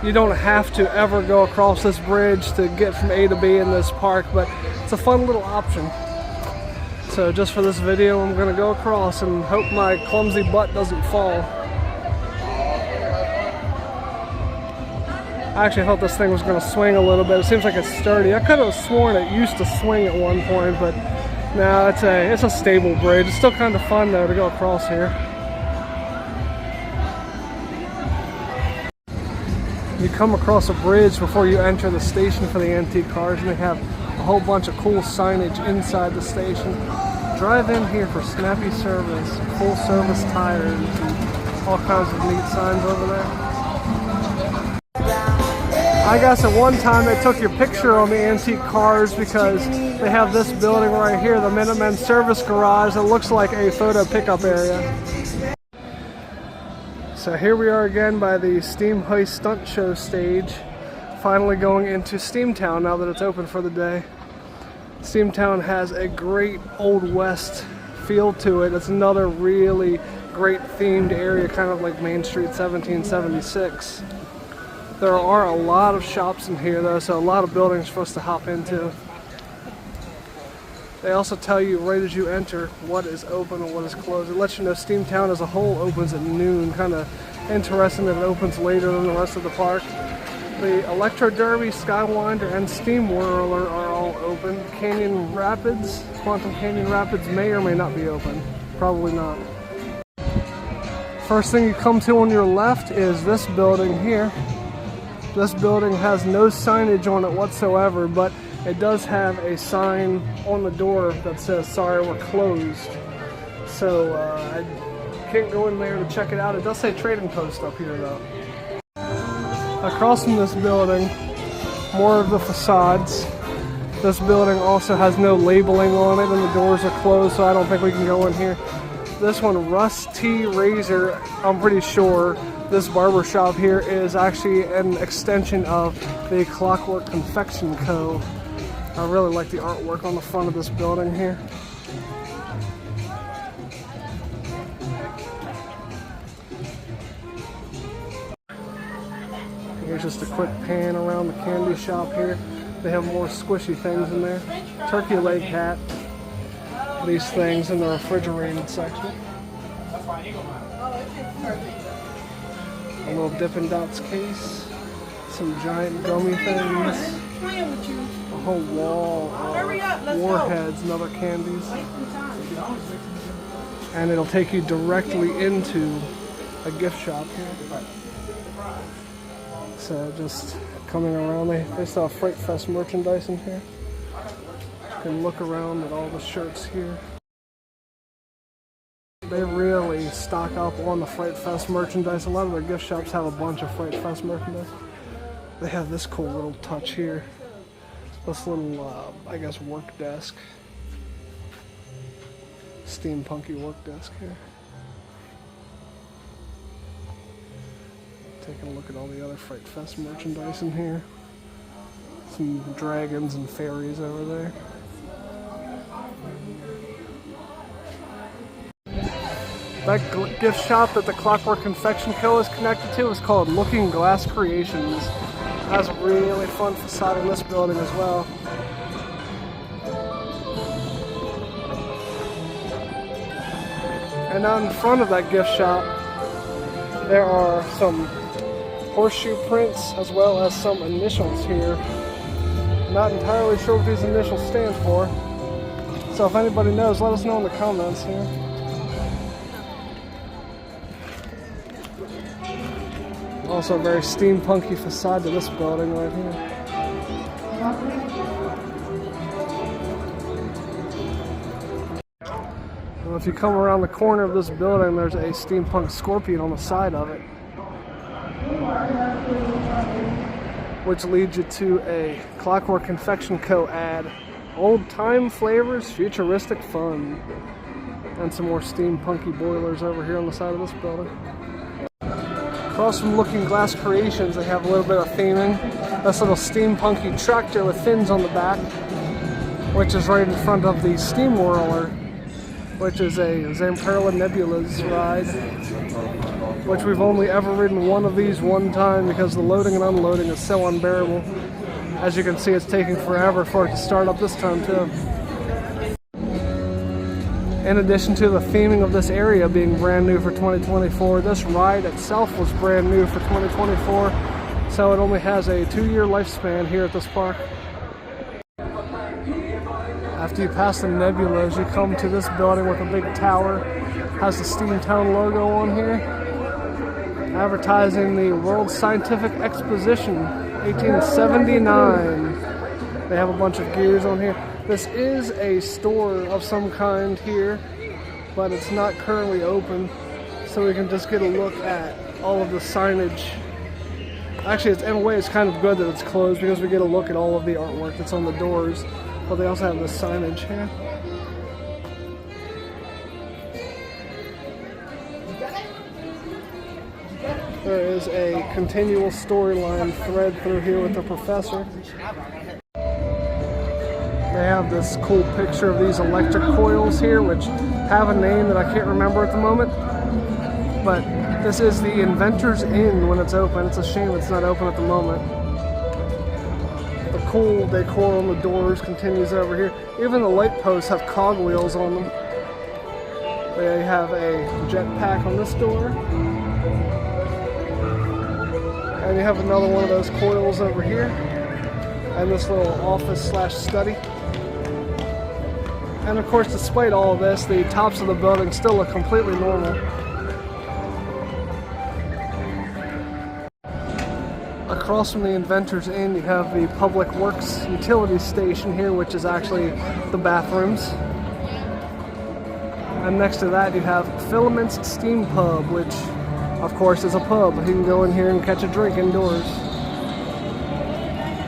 You don't have to ever go across this bridge to get from A to B in this park, but it's a fun little option. So just for this video, I'm going to go across and hope my clumsy butt doesn't fall. I actually thought this thing was going to swing a little bit. It seems like it's sturdy. I could have sworn it used to swing at one point, but no, it's a stable bridge. It's still kind of fun though to go across here. You come across a bridge before you enter the station for the antique cars, and they have a whole bunch of cool signage inside the station. Drive in here for snappy service, full service tires, and all kinds of neat signs over there. I guess at one time they took your picture on the antique cars because they have this building right here, the Minutemen Service Garage, that looks like a photo pickup area. So here we are again by the Steam Heist Stunt Show stage, finally going into Steamtown now that it's open for the day. Steamtown has a great Old West feel to it. It's another really great themed area, kind of like Main Street 1776. There are a lot of shops in here though, so a lot of buildings for us to hop into. They also tell you right as you enter what is open and what is closed. It lets you know Steamtown as a whole opens at noon. Kind of interesting that it opens later than the rest of the park. The Electro Derby, SkyWinder, and Steam Whirler are all open. Canyon Rapids, Quantum Canyon Rapids may or may not be open. Probably not. First thing you come to on your left is this building here. This building has no signage on it whatsoever, but it does have a sign on the door that says, "Sorry, we're closed." So I can't go in there to check it out. It does say Trading Post up here though. Across from this building, more of the facades. This building also has no labeling on it and the doors are closed, so I don't think we can go in here. This one, Russ T. Razor, I'm pretty sure this barber shop here is actually an extension of the Clockwork Confection Co. I really like the artwork on the front of this building here. Here's just a quick pan around the candy shop here. They have more squishy things in there. Turkey leg hat. These things in the refrigerated section. A little Dippin' Dots case. Some giant gummy things. A whole wall of Warheads and other candies. And it'll take you directly into a gift shop here. So just coming around, they still have Fright Fest merchandise in here. You can look around at all the shirts here. They really stock up on the Fright Fest merchandise. A lot of their gift shops have a bunch of Fright Fest merchandise. They have this cool little touch here. This little, I guess, work desk. Steampunky work desk here. Taking a look at all the other Fright Fest merchandise in here. Some dragons and fairies over there. That gift shop that the Clockwork Confection Co. is connected to is called Looking Glass Creations. It has a really fun facade in this building as well. And out in front of that gift shop, there are some horseshoe prints as well as some initials here. Not entirely sure what these initials stand for. So if anybody knows, let us know in the comments here. Also a very steampunky facade to this building right here. Well, if you come around the corner of this building, there's a steampunk scorpion on the side of it, which leads you to a Clockwork Confection Co. ad. Old time flavors, futuristic fun. And some more steampunky boilers over here on the side of this building. Across from Looking Glass Creations, they have a little bit of theming. This little steampunky tractor with fins on the back, which is right in front of the Steam Whirler, which is a Zamperla Nebula's ride, which we've only ever ridden one of these one time because the loading and unloading is so unbearable. As you can see, it's taking forever for it to start up this time too. In addition to the theming of this area being brand new for 2024, this ride itself was brand new for 2024, so it only has a 2-year lifespan here at this park. After you pass the nebulas, you come to this building with a big tower. Has the Steamtown logo on here, advertising the World Scientific Exposition 1879. They have a bunch of gears on here. This is a store of some kind here, but it's not currently open, so we can just get a look at all of the signage. Actually, in a way, it's kind of good that it's closed because we get a look at all of the artwork that's on the doors, but they also have the signage here. There is a continual storyline thread through here with the professor. They have this cool picture of these electric coils here, which have a name that I can't remember at the moment. But this is the Inventor's Inn when it's open. It's a shame it's not open at the moment. The cool decor on the doors continues over here. Even the light posts have cogwheels on them. They have a jetpack on this door. And you have another one of those coils over here. And this little office slash study. And of course, despite all of this, the tops of the building still look completely normal. Across from the Inventor's Inn, you have the Public Works Utility Station here, which is actually the bathrooms. And next to that, you have Filament's Steam Pub, which, of course, is a pub. You can go in here and catch a drink indoors.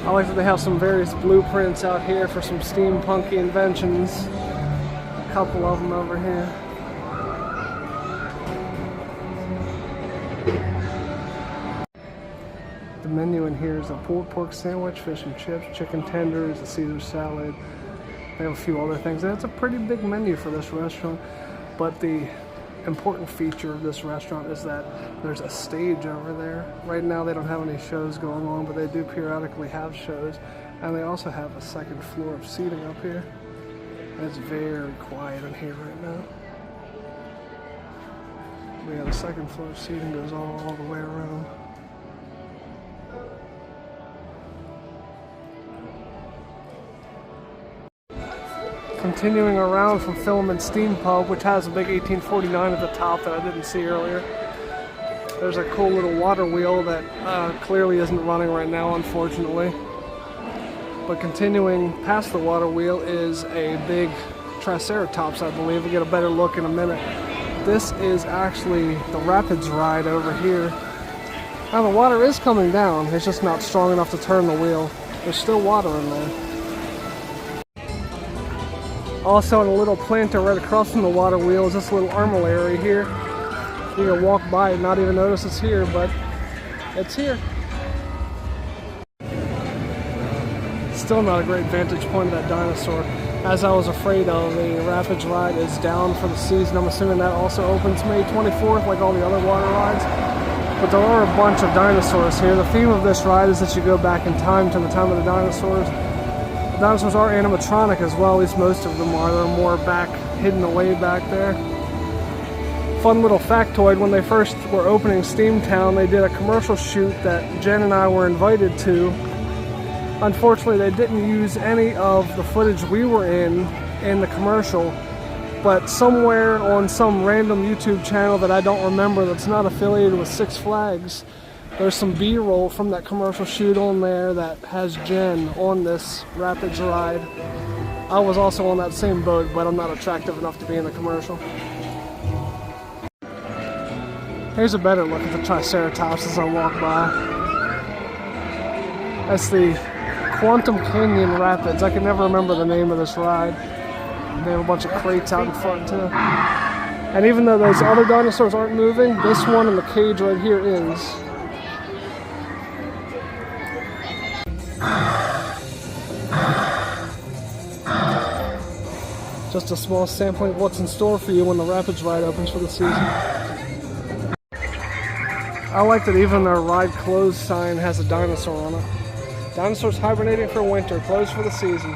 I like that they have some various blueprints out here for some steampunky inventions. A couple of them over here. The menu in here is a pulled pork sandwich, fish and chips, chicken tenders, a Caesar salad. They have a few other things. And it's a pretty big menu for this restaurant. But the important feature of this restaurant is that there's a stage over there. Right now they don't have any shows going on, but they do periodically have shows. And they also have a second floor of seating up here. And it's very quiet in here right now. But yeah, the second floor of seating goes all the way around. Continuing around from Filament Steam Pub, which has a big 1849 at the top that I didn't see earlier. There's a cool little water wheel that clearly isn't running right now, unfortunately. But continuing past the water wheel is a big Triceratops, I believe. We'll get a better look in a minute. This is actually the Rapids ride over here. Now the water is coming down, it's just not strong enough to turn the wheel. There's still water in there. Also, in a little planter right across from the water wheel is this little armillary here. You can walk by and not even notice it's here, but it's here. Still not a great vantage point of that dinosaur. As I was afraid of, the Rapids ride is down for the season. I'm assuming that also opens May 24th, like all the other water rides. But there are a bunch of dinosaurs here. The theme of this ride is that you go back in time to the time of the dinosaurs. The dinosaurs are animatronic as well, at least most of them are. They're more hidden away back there. Fun little factoid, when they first were opening Steamtown, they did a commercial shoot that Jen and I were invited to. Unfortunately, they didn't use any of the footage we were in the commercial, but somewhere on some random YouTube channel that I don't remember that's not affiliated with Six Flags, there's some B-roll from that commercial shoot on there that has Jen on this Rapids ride. I was also on that same boat, but I'm not attractive enough to be in the commercial. Here's a better look at the Triceratops as I walk by. That's the Quantum Canyon Rapids. I can never remember the name of this ride. They have a bunch of crates out in front too. And even though those other dinosaurs aren't moving, this one in the cage right here is. Just a small sampling of what's in store for you when the Rapids ride opens for the season. I like that even their ride closed sign has a dinosaur on it. Dinosaurs hibernating for winter, closed for the season.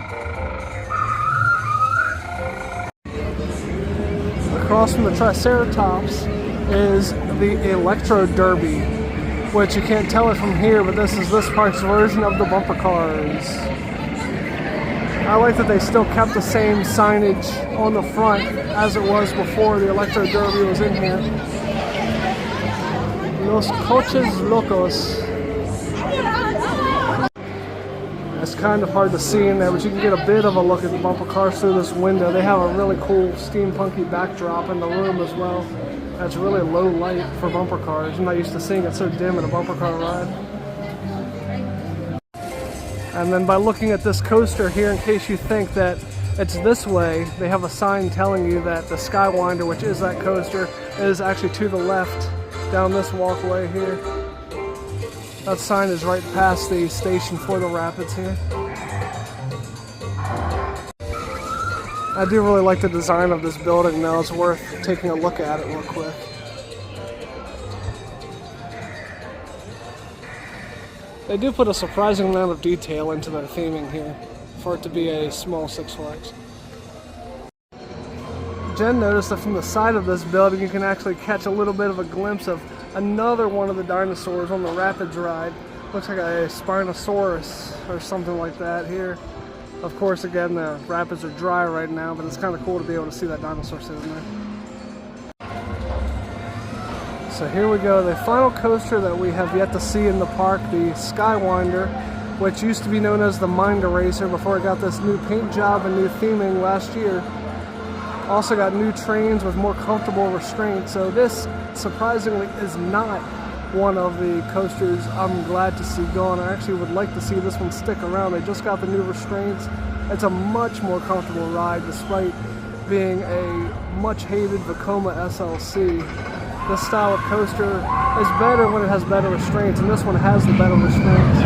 Across from the Triceratops is the Electro Derby, which you can't tell it from here, but this is this park's version of the bumper cars. I like that they still kept the same signage on the front as it was before the Electro Derby was in here. Los Coches Locos. It's kind of hard to see in there, but you can get a bit of a look at the bumper cars through this window. They have a really cool steampunky backdrop in the room as well. That's really low light for bumper cars. I'm not used to seeing it so dim in a bumper car ride. And then by looking at this coaster here, in case you think that it's this way, they have a sign telling you that the SkyWinder, which is that coaster, is actually to the left down this walkway here. That sign is right past the station for the Rapids here. I do really like the design of this building though. It's worth taking a look at it real quick. They do put a surprising amount of detail into their theming here for it to be a small Six Flags. Jen noticed that from the side of this building you can actually catch a little bit of a glimpse of another one of the dinosaurs on the Rapids ride. Looks like a Spinosaurus or something like that here. Of course, again, the rapids are dry right now, but it's kind of cool to be able to see that dinosaur sitting there. So here we go, the final coaster that we have yet to see in the park, the SkyWinder, which used to be known as the Mind Eraser before it got this new paint job and new theming last year. Also got new trains with more comfortable restraints, so this surprisingly is not one of the coasters I'm glad to see gone. I actually would like to see this one stick around. They just got the new restraints. It's a much more comfortable ride despite being a much hated Vekoma SLC. This style of coaster is better when it has better restraints, and this one has the better restraints.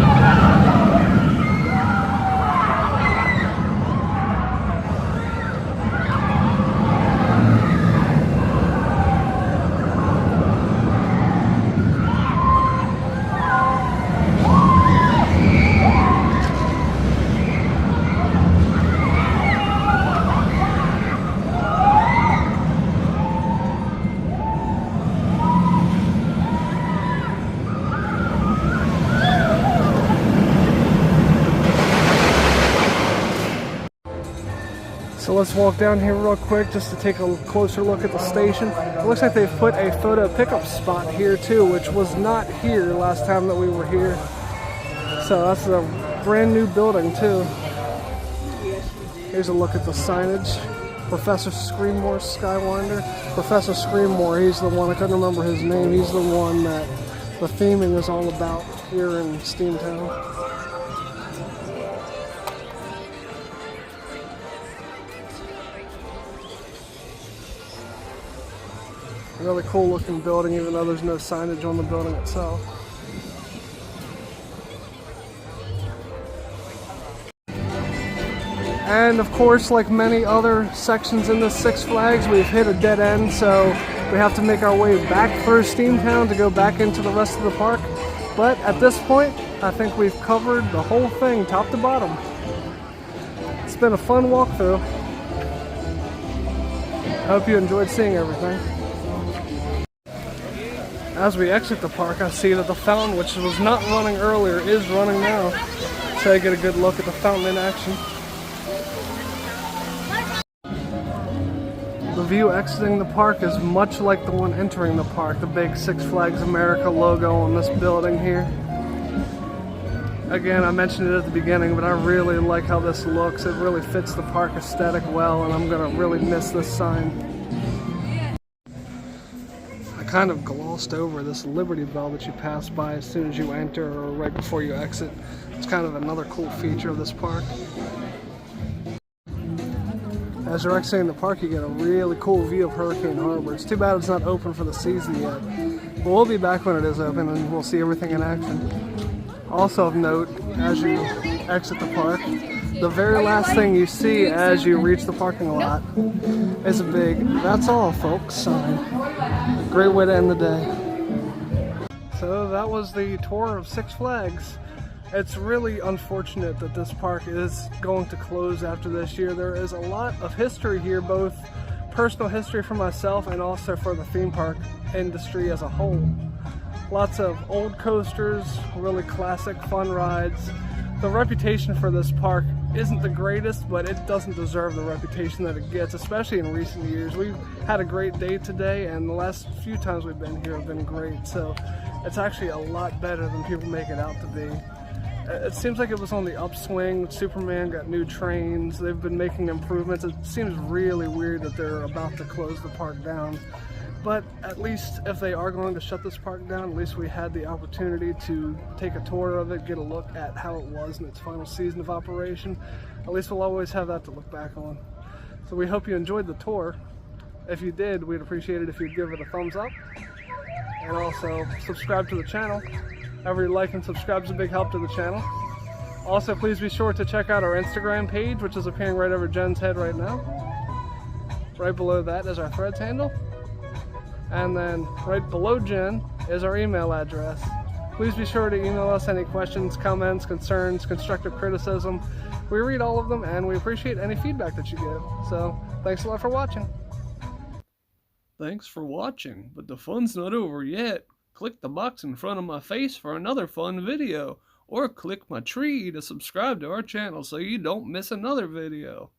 So let's walk down here real quick just to take a closer look at the station. It looks like they've put a photo pickup spot here too, which was not here last time that we were here. So that's a brand new building too. Here's a look at the signage. Professor Screamore SkyWinder. Professor Screamore, he's the one, I couldn't remember his name, he's the one that the theming is all about here in Steamtown. Really cool looking building, even though there's no signage on the building itself. And of course, like many other sections in this Six Flags, we've hit a dead end, so we have to make our way back through Steamtown to go back into the rest of the park. But at this point, I think we've covered the whole thing, top to bottom. It's been a fun walkthrough. I hope you enjoyed seeing everything. As we exit the park, I see that the fountain, which was not running earlier, is running now. So I get a good look at the fountain in action. The view exiting the park is much like the one entering the park, the big Six Flags America logo on this building here. Again, I mentioned it at the beginning, but I really like how this looks. It really fits the park aesthetic well, and I'm going to really miss this sign. Kind of glossed over this Liberty Bell that you pass by as soon as you enter or right before you exit. It's kind of another cool feature of this park. As you're exiting the park, you get a really cool view of Hurricane Harbor. It's too bad it's not open for the season yet. But we'll be back when it is open and we'll see everything in action. Also of note, as you exit the park, the very last thing you see as you reach the parking lot is a big "That's all, folks" sign. Great way to end the day. So that was the tour of Six Flags. It's really unfortunate that this park is going to close after this year. There is a lot of history here, both personal history for myself and also for the theme park industry as a whole. Lots of old coasters, really classic fun rides. The reputation for this park isn't the greatest, but it doesn't deserve the reputation that it gets, especially in recent years. We've had a great day today, and the last few times we've been here have been great, so it's actually a lot better than people make it out to be. It seems like it was on the upswing. Superman got new trains, they've been making improvements. It seems really weird that they're about to close the park down. But at least if they are going to shut this park down, at least we had the opportunity to take a tour of it, get a look at how it was in its final season of operation. At least we'll always have that to look back on. So we hope you enjoyed the tour. If you did, we'd appreciate it if you'd give it a thumbs up. And also subscribe to the channel. Every like and subscribe is a big help to the channel. Also, please be sure to check out our Instagram page, which is appearing right over Jen's head right now. Right below that is our Threads handle. And then right below Jen is our email address. Please be sure to email us any questions, comments, concerns, constructive criticism. We read all of them and we appreciate any feedback that you give. So, thanks a lot for watching. Thanks for watching, but the fun's not over yet. Click the box in front of my face for another fun video, or click my tree to subscribe to our channel so you don't miss another video.